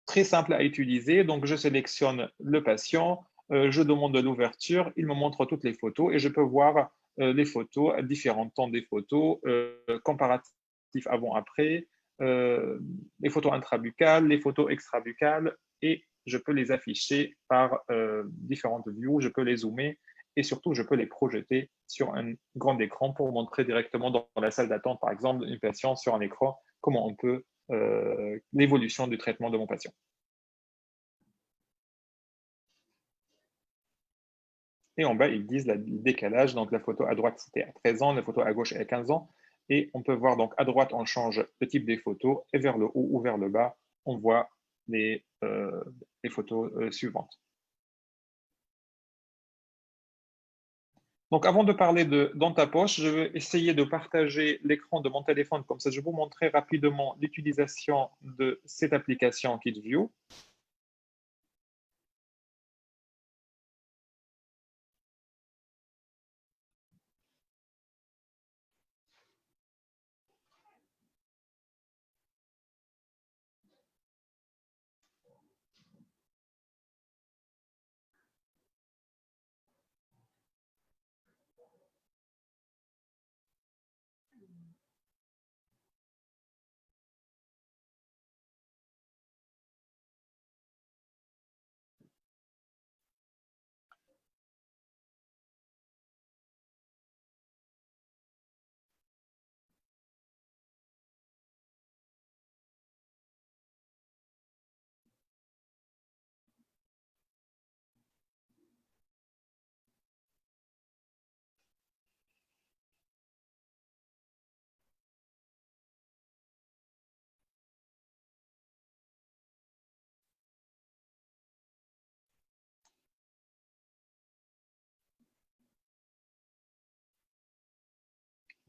très simple à utiliser. Donc, je sélectionne le patient, je demande de l'ouverture, il me montre toutes les photos et je peux voir les photos, différents temps des photos, comparatifs avant-après, les photos intrabuccales, les photos extrabuccales et je peux les afficher par différentes views, je peux les zoomer et surtout, je peux les projeter sur un grand écran pour montrer directement dans la salle d'attente, par exemple, une patiente sur un écran, comment on peut l'évolution du traitement de mon patient. Et en bas, ils disent le décalage. Donc, la photo à droite, c'était à 13 ans, la photo à gauche est à 15 ans. Et on peut voir, donc, à droite, on change le type des photos et vers le haut ou vers le bas, on voit les photos suivantes. Donc, avant de parler de dans ta poche, je vais essayer de partager l'écran de mon téléphone. Comme ça, je vais vous montrer rapidement l'utilisation de cette application KidView.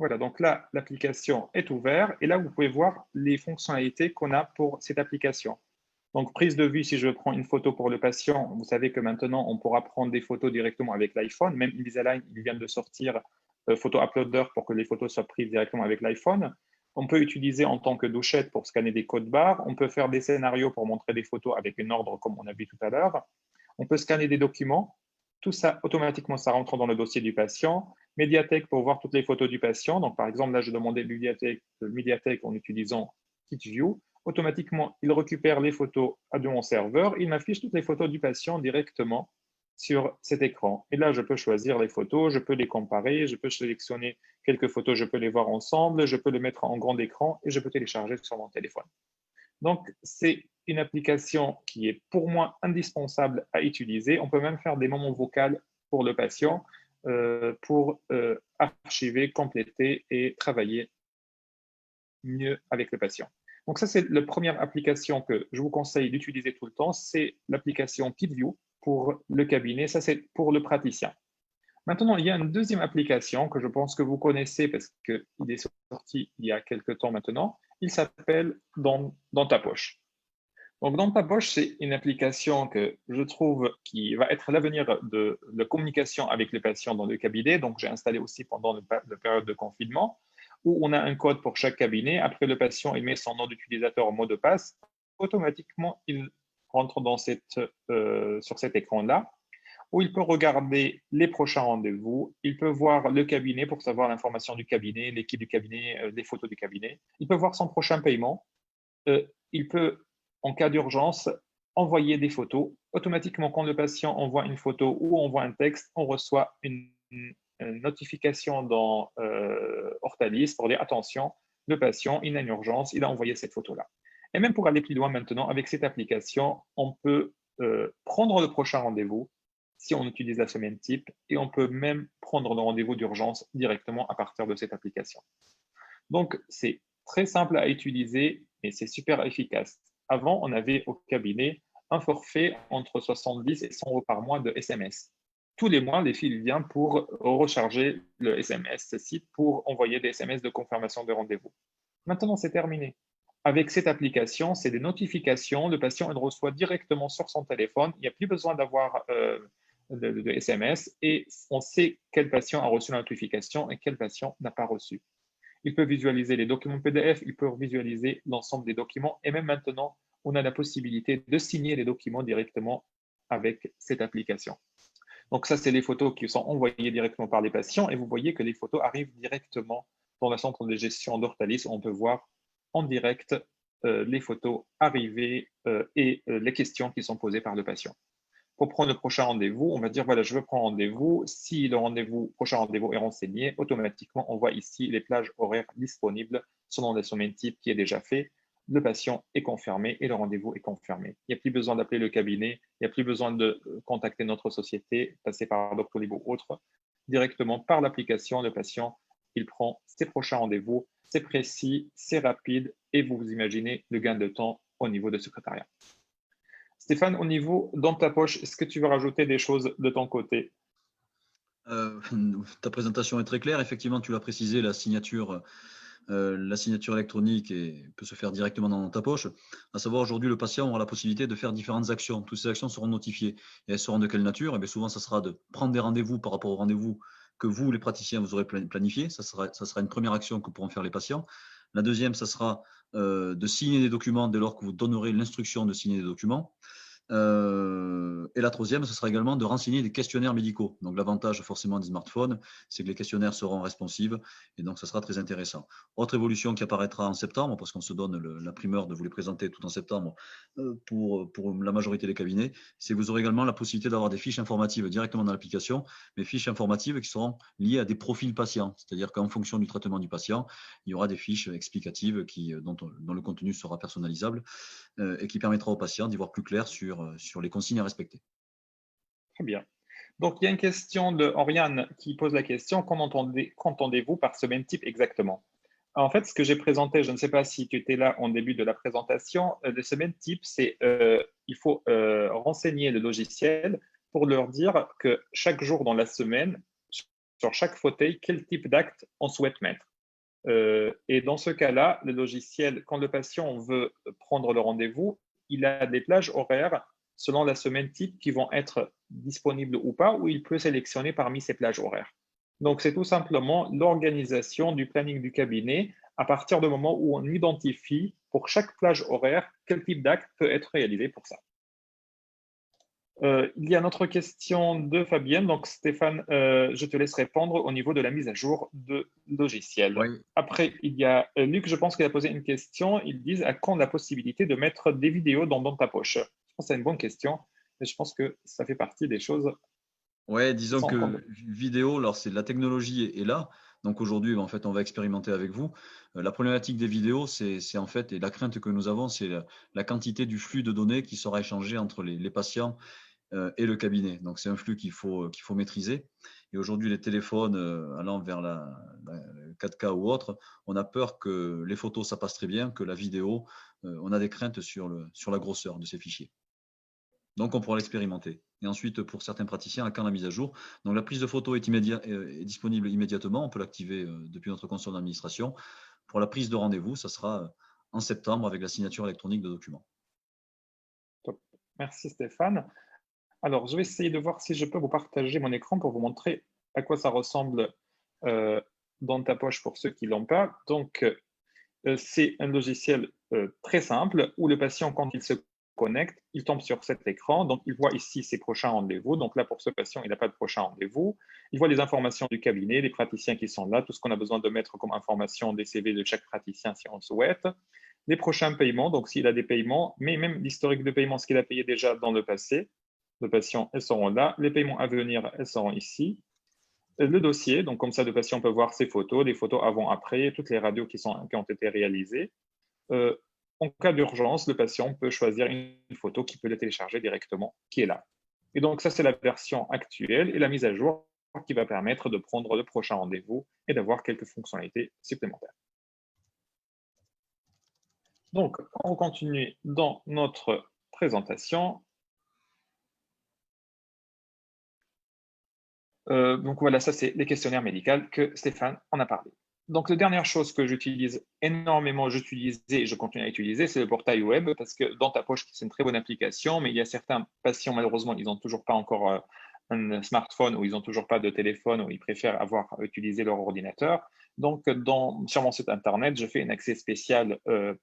Voilà, donc là, l'application est ouverte et là, vous pouvez voir les fonctionnalités qu'on a pour cette application. Donc, prise de vue, si je prends une photo pour le patient, vous savez que maintenant, on pourra prendre des photos directement avec l'iPhone. Même Invisalign, ils viennent de sortir Photo Uploader pour que les photos soient prises directement avec l'iPhone. On peut utiliser en tant que douchette pour scanner des codes barres. On peut faire des scénarios pour montrer des photos avec un ordre, comme on a vu tout à l'heure. On peut scanner des documents. Tout ça, automatiquement, ça rentre dans le dossier du patient. Médiathèque pour voir toutes les photos du patient. Donc, par exemple, là, je demandais médiathèque en utilisant KitView. Automatiquement, il récupère les photos de mon serveur. Il m'affiche toutes les photos du patient directement sur cet écran. Et là, je peux choisir les photos, je peux les comparer, je peux sélectionner quelques photos, je peux les voir ensemble, je peux les mettre en grand écran et je peux télécharger sur mon téléphone. Donc, c'est une application qui est pour moi indispensable à utiliser. On peut même faire des moments vocaux pour le patient pour archiver, compléter et travailler mieux avec le patient. Donc ça, c'est la première application que je vous conseille d'utiliser tout le temps, c'est l'application KitView pour le cabinet. Ça, c'est pour le praticien. Maintenant, il y a une deuxième application que je pense que vous connaissez parce qu'il est sorti il y a quelques temps maintenant. Il s'appelle Dans ta poche. Donc, Dans ta poche, c'est une application que je trouve qui va être l'avenir de la communication avec les patients dans le cabinet. Donc, j'ai installé aussi pendant la période de confinement où on a un code pour chaque cabinet. Après, le patient, il met son nom d'utilisateur en mot de passe. Automatiquement, il rentre sur cet écran-là où il peut regarder les prochains rendez-vous, il peut voir le cabinet pour savoir l'information du cabinet, l'équipe du cabinet, les photos du cabinet. Il peut voir son prochain paiement. Il peut, en cas d'urgence, envoyer des photos. Automatiquement, quand le patient envoie une photo ou envoie un texte, on reçoit une notification dans Ortalis pour dire attention, le patient, il a une urgence, il a envoyé cette photo-là. Et même pour aller plus loin maintenant, avec cette application, on peut prendre le prochain rendez-vous si on utilise la semaine type et on peut même prendre le rendez-vous d'urgence directement à partir de cette application. Donc, c'est très simple à utiliser et c'est super efficace. Avant, on avait au cabinet un forfait entre 70 et 100 € par mois de SMS. Tous les mois, les filles viennent pour recharger le SMS site pour envoyer des SMS de confirmation de rendez-vous. Maintenant, c'est terminé. Avec cette application, c'est des notifications. Le patient il reçoit directement sur son téléphone. Il n'y a plus besoin d'avoir de SMS et on sait quel patient a reçu la notification et quel patient n'a pas reçu. Il peut visualiser les documents PDF, il peut visualiser l'ensemble des documents et même maintenant, on a la possibilité de signer les documents directement avec cette application. Donc ça, c'est les photos qui sont envoyées directement par les patients et vous voyez que les photos arrivent directement dans le centre de gestion d'Ortalis où on peut voir en direct les photos arriver et les questions qui sont posées par le patient. Pour prendre le prochain rendez-vous, on va dire, voilà, je veux prendre rendez-vous. Si le prochain rendez-vous est renseigné, automatiquement, on voit ici les plages horaires disponibles selon la semaine type qui est déjà fait. Le patient est confirmé et le rendez-vous est confirmé. Il n'y a plus besoin d'appeler le cabinet, il n'y a plus besoin de contacter notre société, passer par Doctolib ou autre. Directement par l'application, le patient, il prend ses prochains rendez-vous. C'est précis, c'est rapide et vous imaginez le gain de temps au niveau de secrétariat. Stéphane, au niveau dans ta poche, est-ce que tu veux rajouter des choses de ton côté? Ta présentation est très claire. Effectivement, tu l'as précisé, la signature électronique peut se faire directement dans ta poche. À savoir, aujourd'hui, le patient aura la possibilité de faire différentes actions. Toutes ces actions seront notifiées. Et elles seront de quelle nature? Et souvent, ça sera de prendre des rendez-vous par rapport aux rendez-vous que vous, les praticiens, vous aurez planifié. Ça sera une première action que pourront faire les patients. La deuxième, ça sera de signer des documents dès lors que vous donnerez l'instruction de signer des documents. Et la troisième, ce sera également de renseigner des questionnaires médicaux. Donc l'avantage forcément des smartphones, c'est que les questionnaires seront responsives et donc ça sera très intéressant. Autre évolution qui apparaîtra en septembre, parce qu'on se donne la primeur de vous les présenter tout en septembre pour la majorité des cabinets, c'est que vous aurez également la possibilité d'avoir des fiches informatives directement dans l'application, mais fiches informatives qui seront liées à des profils patients. C'est-à-dire qu'en fonction du traitement du patient, il y aura des fiches explicatives dont le contenu sera personnalisable et qui permettra aux patients d'y voir plus clair sur les consignes à respecter. Très bien. Donc, il y a une question de Oriane qui pose la question, qu'entendez-vous par semaine type exactement? En fait, ce que j'ai présenté, je ne sais pas si tu étais là en début de la présentation, les semaines type, c'est il faut renseigner le logiciel pour leur dire que chaque jour dans la semaine, sur chaque fauteuil, quel type d'acte on souhaite mettre. Et dans ce cas-là, le logiciel, quand le patient veut prendre le rendez-vous, il a des plages horaires selon la semaine type qui vont être disponibles ou pas, ou il peut sélectionner parmi ces plages horaires. Donc, c'est tout simplement l'organisation du planning du cabinet à partir du moment où on identifie pour chaque plage horaire quel type d'acte peut être réalisé pour ça. Il y a une autre question de Fabienne. Donc, Stéphane, je te laisse répondre au niveau de la mise à jour de logiciel. Oui, Après, il y a Luc, je pense qu'il a posé une question. Ils disent à quand la possibilité de mettre des vidéos dans ta poche? Je pense que c'est une bonne question et je pense que ça fait partie des choses ouais, qui disons sont encore. que vidéo, alors c'est la technologie est là. Donc aujourd'hui, en fait, on va expérimenter avec vous. La problématique des vidéos, c'est en fait, et la crainte que nous avons, c'est la quantité du flux de données qui sera échangé entre les patients et le cabinet. Donc c'est un flux qu'il faut maîtriser. Et aujourd'hui, les téléphones allant vers la 4K ou autre, on a peur que les photos, ça passe très bien, que la vidéo, on a des craintes sur la grosseur de ces fichiers. Donc, on pourra l'expérimenter. Et ensuite, pour certains praticiens, à quand la mise à jour. Donc, la prise de photo est disponible immédiatement. On peut l'activer depuis notre console d'administration. Pour la prise de rendez-vous, ça sera en septembre avec la signature électronique de documents. Top. Merci Stéphane. Alors, je vais essayer de voir si je peux vous partager mon écran pour vous montrer à quoi ça ressemble euh, dans ta poche pour ceux qui ne l'ont pas. Donc, c'est un logiciel très simple où le patient, quand il se connecte, il tombe sur cet écran. Donc, il voit ici ses prochains rendez-vous. Donc là, pour ce patient, il n'a pas de prochain rendez-vous. Il voit les informations du cabinet, les praticiens qui sont là, tout ce qu'on a besoin de mettre comme information des CV de chaque praticien si on le souhaite. Les prochains paiements, donc s'il a des paiements, mais même l'historique de paiement, ce qu'il a payé déjà dans le passé. Le patient, elles seront là. Les paiements à venir, elles seront ici. Le dossier, donc comme ça, le patient peut voir ses photos, les photos avant-après, toutes les radios qui ont été réalisées. Euh, En cas d'urgence, le patient peut choisir une photo qui peut le télécharger directement, qui est là. Et donc, ça, c'est la version actuelle et la mise à jour qui va permettre de prendre le prochain rendez-vous et d'avoir quelques fonctionnalités supplémentaires. Donc, on continue dans notre présentation. Donc voilà, ça c'est les questionnaires médicaux que Stéphane en a parlé. Donc la dernière chose que j'utilise énormément, j'utilisais et je continue à utiliser, c'est le portail web parce que dans ta poche, c'est une très bonne application, mais il y a certains patients, malheureusement, ils n'ont toujours pas encore un smartphone ou ils n'ont toujours pas de téléphone ou ils préfèrent avoir utilisé leur ordinateur. Donc sur mon site internet, je fais un accès spécial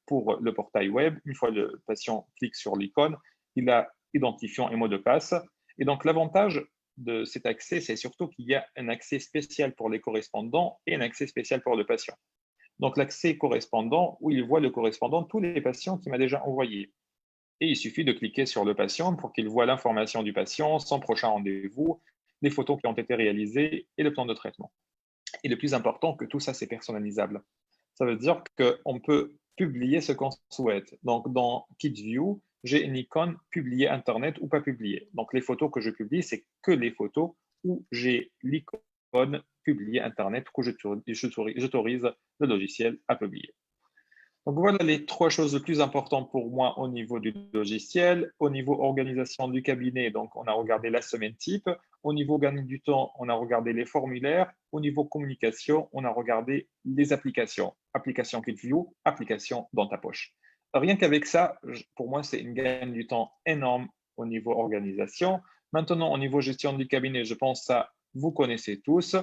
pour le portail web. Une fois le patient clique sur l'icône, il a identifiant et mot de passe. Et donc l'avantage de cet accès, c'est surtout qu'il y a un accès spécial pour les correspondants et un accès spécial pour le patient. Donc, l'accès correspondant, où il voit le correspondant, tous les patients qu'il m'a déjà envoyés. Et il suffit de cliquer sur le patient pour qu'il voit l'information du patient, son prochain rendez-vous, les photos qui ont été réalisées et le plan de traitement. Et le plus important, que tout ça, c'est personnalisable. Ça veut dire qu'on peut publier ce qu'on souhaite. Donc, dans KidView, j'ai une icône publier Internet ou pas publier. Donc, les photos que je publie, c'est que les photos où j'ai l'icône publier Internet que j'autorise le logiciel à publier. Donc voilà les trois choses les plus importantes pour moi au niveau du logiciel. Au niveau organisation du cabinet, donc on a regardé la semaine type. Au niveau gagne du temps, on a regardé les formulaires. Au niveau communication, on a regardé les applications. Application KidView, application dans ta poche. Rien qu'avec ça, pour moi, c'est une gagne du temps énorme au niveau organisation. Maintenant, au niveau gestion du cabinet, je pense que ça, vous connaissez tous.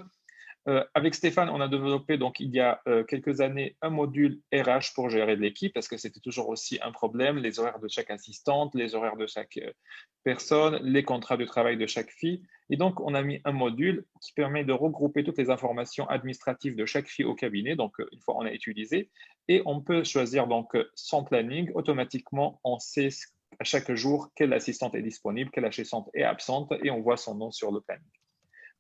Avec Stéphane, on a développé donc il y a quelques années un module RH pour gérer l'équipe parce que c'était toujours aussi un problème, les horaires de chaque assistante, les horaires de chaque personne, les contrats de travail de chaque fille. Et donc, on a mis un module qui permet de regrouper toutes les informations administratives de chaque fille au cabinet. Donc, une fois on a utilisé, et on peut choisir donc son planning. Automatiquement, on sait à chaque jour quelle assistante est disponible, quelle assistante est absente, et on voit son nom sur le planning.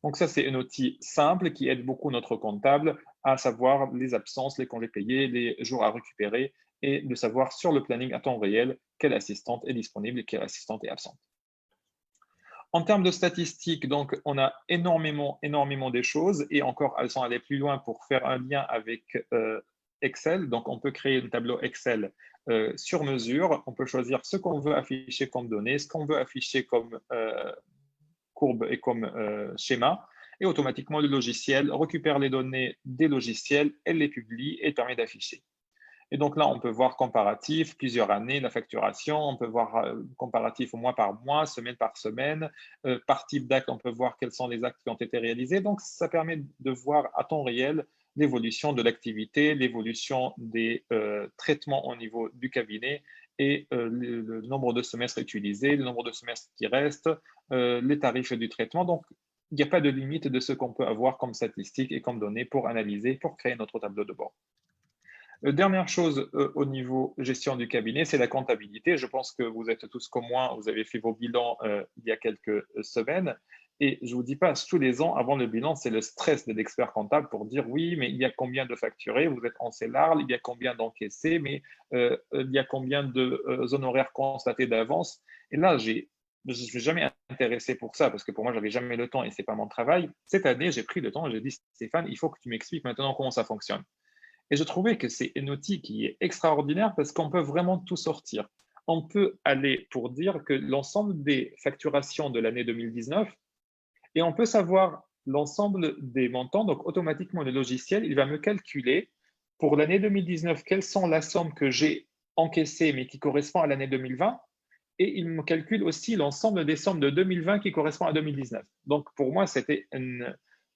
Donc ça, c'est un outil simple qui aide beaucoup notre comptable à savoir les absences, les congés payés, les jours à récupérer et de savoir sur le planning à temps réel quelle assistante est disponible et quelle assistante est absente. En termes de statistiques, donc, on a énormément des choses et encore, elles sont allées plus loin pour faire un lien avec Excel. Donc, on peut créer un tableau Excel sur mesure. On peut choisir ce qu'on veut afficher comme données, ce qu'on veut afficher comme courbe et comme schéma. et automatiquement le logiciel récupère les données des logiciels, elle les publie et permet d'afficher. Et donc là, on peut voir comparatif, plusieurs années, la facturation, on peut voir comparatif mois par mois, semaine par semaine, par type d'acte, on peut voir quels sont les actes qui ont été réalisés. Donc, ça permet de voir à temps réel l'évolution de l'activité, l'évolution des traitements au niveau du cabinet et le nombre de semestres utilisés, le nombre de semestres qui restent, les tarifs du traitement. Donc, il n'y a pas de limite de ce qu'on peut avoir comme statistiques et comme données pour analyser, pour créer notre tableau de bord. Dernière chose au niveau gestion du cabinet, c'est la comptabilité. Je pense que vous êtes tous comme moi, vous avez fait vos bilans il y a quelques semaines. Et je ne vous dis pas, tous les ans, avant le bilan, c'est le stress de l'expert comptable pour dire oui, mais il y a combien de facturés, vous êtes en CELARL, il y a combien d'encaissés, mais il y a combien de honoraires constatés d'avance. Et là, je ne suis jamais intéressé pour ça parce que pour moi, je n'avais jamais le temps et ce n'est pas mon travail. Cette année, j'ai pris le temps, j'ai dit Stéphane, il faut que tu m'expliques maintenant comment ça fonctionne. Et je trouvais que c'est un outil qui est extraordinaire parce qu'on peut vraiment tout sortir. On peut aller pour dire que l'ensemble des facturations de l'année 2019 et on peut savoir l'ensemble des montants. Donc, automatiquement, le logiciel, il va me calculer pour l'année 2019 quelles sont la somme que j'ai encaissée mais qui correspond à l'année 2020 et il me calcule aussi l'ensemble des sommes de 2020 qui correspond à 2019. Donc, pour moi, c'était un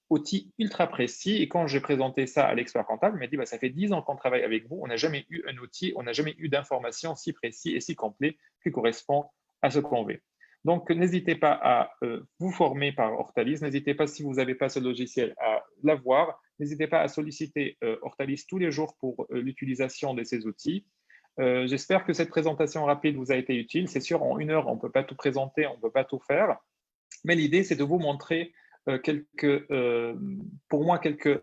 outil ultra précis. Et quand j'ai présenté ça à l'expert comptable, il m'a dit bah, ça fait 10 ans qu'on travaille avec vous, on n'a jamais eu un outil, on n'a jamais eu d'informations si précis et si complet qui correspond à ce qu'on veut. Donc, n'hésitez pas à vous former par Hortalis. N'hésitez pas, si vous n'avez pas ce logiciel, à l'avoir. N'hésitez pas à solliciter Hortalis tous les jours pour l'utilisation de ces outils. J'espère que cette présentation rapide vous a été utile. C'est sûr, en 1 heure, on ne peut pas tout présenter, on ne peut pas tout faire. Mais l'idée, c'est de vous montrer pour moi, quelques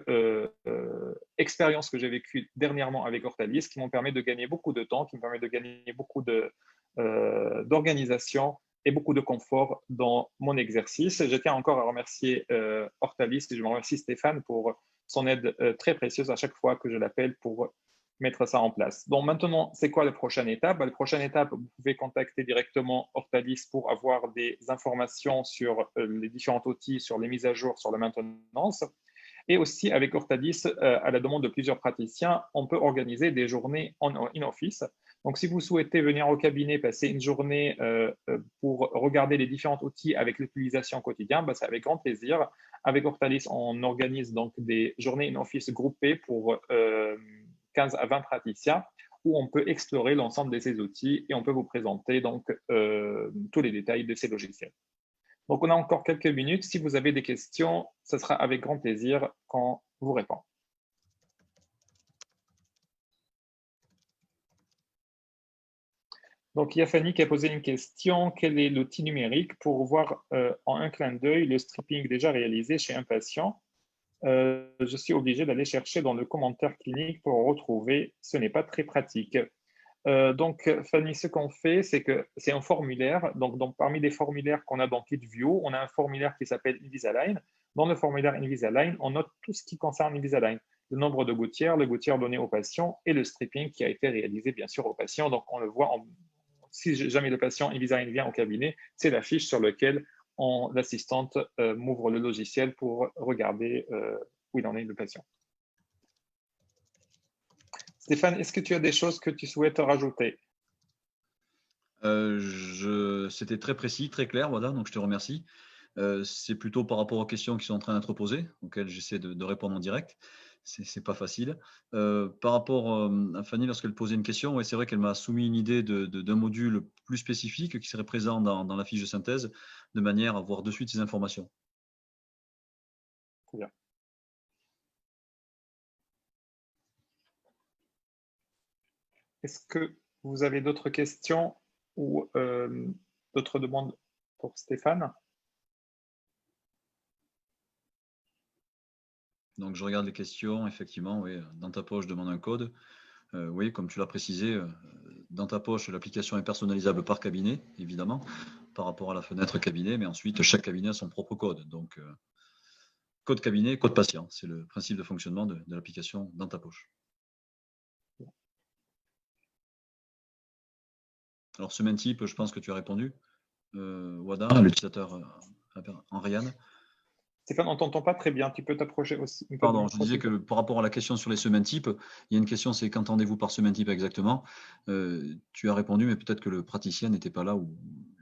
expériences que j'ai vécues dernièrement avec Hortalis qui m'ont permis de gagner beaucoup de temps, qui me permettent de gagner beaucoup d'organisation et beaucoup de confort dans mon exercice. Je tiens encore à remercier Hortalis et je remercie Stéphane pour son aide très précieuse à chaque fois que je l'appelle pour mettre ça en place. Donc maintenant, c'est quoi la prochaine étape? La prochaine étape, vous pouvez contacter directement Hortalis pour avoir des informations sur les différents outils, sur les mises à jour, sur la maintenance. Et aussi, avec Hortalis, à la demande de plusieurs praticiens, on peut organiser des journées in office. Donc, si vous souhaitez venir au cabinet, passer une journée pour regarder les différents outils avec l'utilisation quotidienne, c'est avec grand plaisir. Avec Hortalis, on organise donc des journées in office groupées pour 15 à 20 praticiens où on peut explorer l'ensemble de ces outils et on peut vous présenter donc tous les détails de ces logiciels. Donc, on a encore quelques minutes. Si vous avez des questions, ce sera avec grand plaisir qu'on vous répond. Donc, il y a Fanny qui a posé une question. Quel est l'outil numérique pour voir en un clin d'œil le stripping déjà réalisé chez un patient? Je suis obligé d'aller chercher dans le commentaire clinique pour retrouver. Ce n'est pas très pratique. Donc, Fanny, ce qu'on fait, c'est que c'est un formulaire. Donc, parmi les formulaires qu'on a dans KitView, on a un formulaire qui s'appelle Invisalign. Dans le formulaire Invisalign, on note tout ce qui concerne Invisalign. Le nombre de gouttières, les gouttières données au patient et le stripping qui a été réalisé, bien sûr, au patient. Donc, on le voit, si jamais le patient Invisalign vient au cabinet, c'est la fiche sur laquelle l'assistante m'ouvre le logiciel pour regarder où il en est le patient. Stéphane, est-ce que tu as des choses que tu souhaites rajouter? C'était très précis, très clair, voilà, donc je te remercie. C'est plutôt par rapport aux questions qui sont en train d'être posées, auxquelles j'essaie de répondre en direct. C'est pas facile. Par rapport à Fanny, lorsqu'elle posait une question, ouais, c'est vrai qu'elle m'a soumis une idée d'un module plus spécifique qui serait présent dans la fiche de synthèse, de manière à voir de suite ces informations. Très bien. Est-ce que vous avez d'autres questions ou d'autres demandes pour Stéphane? Donc, je regarde les questions, effectivement, oui, dans ta poche, demande un code. Oui, comme tu l'as précisé, dans ta poche, l'application est personnalisable par cabinet, évidemment, par rapport à la fenêtre cabinet, mais ensuite, chaque cabinet a son propre code. Donc, code cabinet, code patient, c'est le principe de fonctionnement de l'application dans ta poche. Alors, ce même type, je pense que tu as répondu. Wada, l'utilisateur Henriane. Stéphane, on ne t'entend pas très bien. Tu peux t'approcher aussi un peu du Pardon, je micro, disais s'il te que plaît. par rapport à la question sur les semaines types, il y a une question, c'est qu'entendez-vous par semaine type exactement? Tu as répondu, mais peut-être que le praticien n'était pas là ou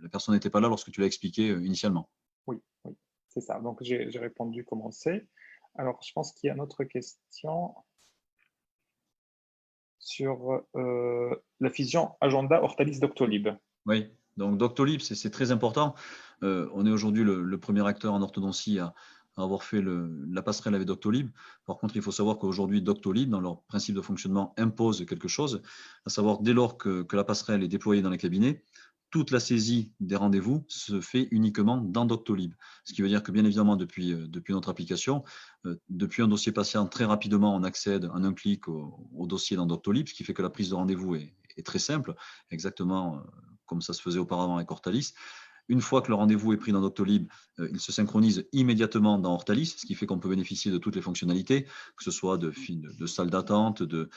la personne n'était pas là lorsque tu l'as expliqué initialement. Oui, oui, c'est ça. Donc, j'ai répondu comment c'est. Alors, je pense qu'il y a une autre question sur la fusion Agenda Hortalis Doctolib. Oui, donc Doctolib, c'est très important. On est aujourd'hui le premier acteur en orthodontie à avoir fait la passerelle avec Doctolib. Par contre, il faut savoir qu'aujourd'hui, Doctolib, dans leur principe de fonctionnement, impose quelque chose, à savoir dès lors que la passerelle est déployée dans les cabinets, toute la saisie des rendez-vous se fait uniquement dans Doctolib. Ce qui veut dire que, bien évidemment, depuis notre application, depuis un dossier patient, très rapidement, on accède en un clic au dossier dans Doctolib, ce qui fait que la prise de rendez-vous est très simple, exactement comme ça se faisait auparavant avec Hortalis. Une fois que le rendez-vous est pris dans Doctolib, il se synchronise immédiatement dans Hortalis, ce qui fait qu'on peut bénéficier de toutes les fonctionnalités, que ce soit de salle d'attente, de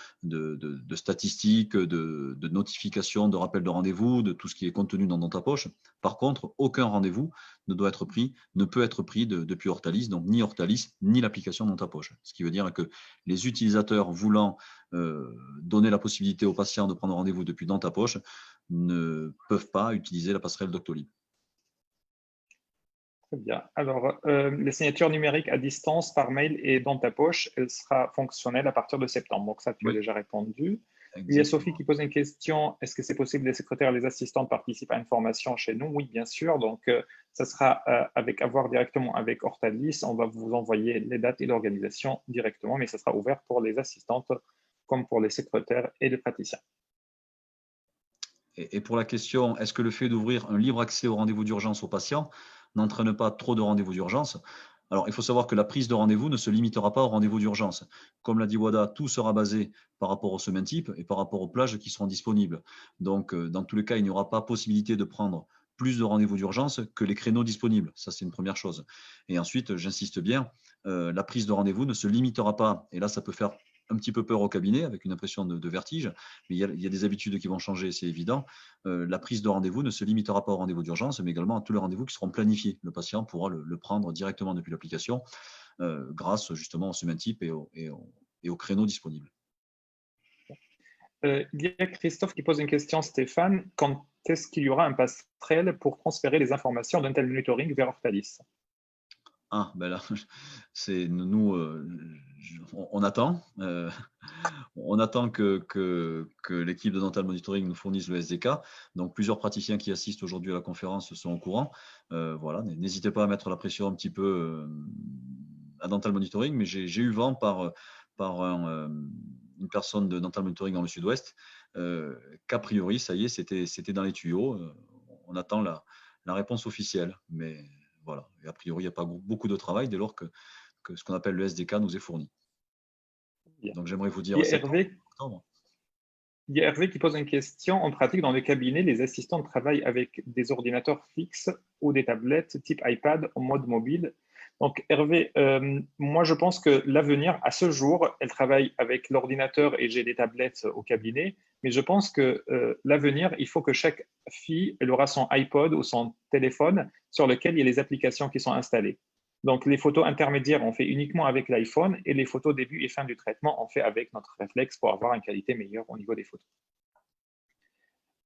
statistiques, de notifications, de rappels de rendez-vous, de tout ce qui est contenu dans ta poche. Par contre, aucun rendez-vous ne peut être pris depuis Hortalis, donc ni Hortalis, ni l'application dans ta poche. Ce qui veut dire que les utilisateurs voulant donner la possibilité aux patients de prendre rendez-vous depuis dans ta poche ne peuvent pas utiliser la passerelle Doctolib. Très bien. Alors, les signatures numériques à distance par mail et dans ta poche, elle sera fonctionnelle à partir de septembre. Donc, ça, tu as Oui, déjà répondu. Il y a Sophie exactement. qui pose une question. Est-ce que c'est possible que les secrétaires et les assistants participent à une formation chez nous? Oui, bien sûr. Donc, ça sera à voir directement avec Hortalis. On va vous envoyer les dates et l'organisation directement, mais ça sera ouvert pour les assistantes comme pour les secrétaires et les praticiens. Et pour la question, est-ce que le fait d'ouvrir un libre accès au rendez-vous d'urgence aux patients n'entraîne pas trop de rendez-vous d'urgence? Alors, il faut savoir que la prise de rendez-vous ne se limitera pas au rendez-vous d'urgence. Comme l'a dit Wada, tout sera basé par rapport aux semaines types et par rapport aux plages qui seront disponibles. Donc, dans tous les cas, il n'y aura pas possibilité de prendre plus de rendez-vous d'urgence que les créneaux disponibles. Ça, c'est une première chose. Et ensuite, j'insiste bien, la prise de rendez-vous ne se limitera pas, et là, ça peut faire un petit peu peur au cabinet avec une impression de vertige, mais il y a des habitudes qui vont changer, c'est évident. La prise de rendez-vous ne se limitera pas au rendez-vous d'urgence, mais également à tous les rendez-vous qui seront planifiés. Le patient pourra le prendre directement depuis l'application grâce justement au semaine type et aux créneaux disponibles. Il y a Christophe qui pose une question, Stéphane. Quand est-ce qu'il y aura un passerelle pour transférer les informations d'un tel monitoring vers Hortalis? Ah, ben là, c'est nous, on attend. On attend que l'équipe de Dental Monitoring nous fournisse le SDK. Donc, plusieurs praticiens qui assistent aujourd'hui à la conférence sont au courant. Voilà, n'hésitez pas à mettre la pression un petit peu à Dental Monitoring, mais j'ai eu vent par une personne de Dental Monitoring dans le sud-ouest qu'a priori, ça y est, c'était dans les tuyaux. On attend la réponse officielle. Mais voilà, et a priori, il n'y a pas beaucoup de travail dès lors que ce qu'on appelle le SDK nous est fourni. Bien. Donc, j'aimerais vous Il y dire a septembre, Hervé, octobre. il y a Hervé qui pose une question. En pratique, dans les cabinets, les assistants travaillent avec des ordinateurs fixes ou des tablettes type iPad en mode mobile. Donc, Hervé, moi, je pense que l'avenir, à ce jour, elle travaille avec l'ordinateur et j'ai des tablettes au cabinet. Mais je pense que l'avenir, il faut que chaque fille, elle aura son iPod ou son téléphone sur lequel il y a les applications qui sont installées. Donc, les photos intermédiaires, on fait uniquement avec l'iPhone et les photos début et fin du traitement, on fait avec notre réflexe pour avoir une qualité meilleure au niveau des photos.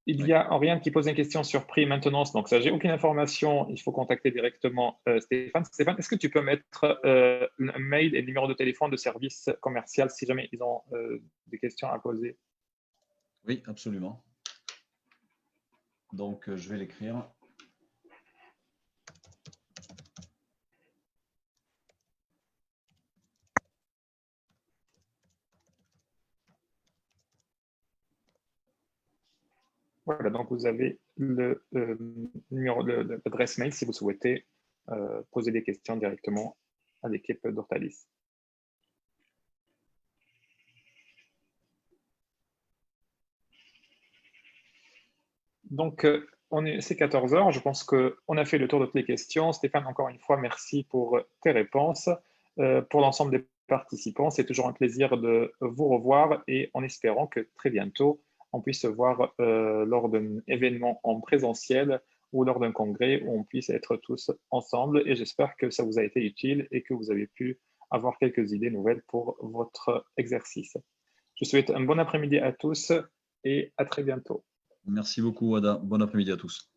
Il y Oui. a Oriane qui pose une question sur prix et maintenance. Donc, ça, j'ai aucune information. Il faut contacter directement Stéphane. Stéphane, est-ce que tu peux mettre un mail et le numéro de téléphone de service commercial si jamais ils ont des questions à poser? Oui, absolument. Donc, je vais l'écrire. Voilà, donc vous avez le numéro de l'adresse mail si vous souhaitez poser des questions directement à l'équipe d'Ortalis. Donc, c'est 14 heures. Je pense qu'on a fait le tour de toutes les questions. Stéphane, encore une fois, merci pour tes réponses. Pour l'ensemble des participants, c'est toujours un plaisir de vous revoir et en espérant que très bientôt, on puisse se voir lors d'un événement en présentiel ou lors d'un congrès où on puisse être tous ensemble. Et j'espère que ça vous a été utile et que vous avez pu avoir quelques idées nouvelles pour votre exercice. Je souhaite un bon après-midi à tous et à très bientôt. Merci beaucoup, Ada. Bon après-midi à tous.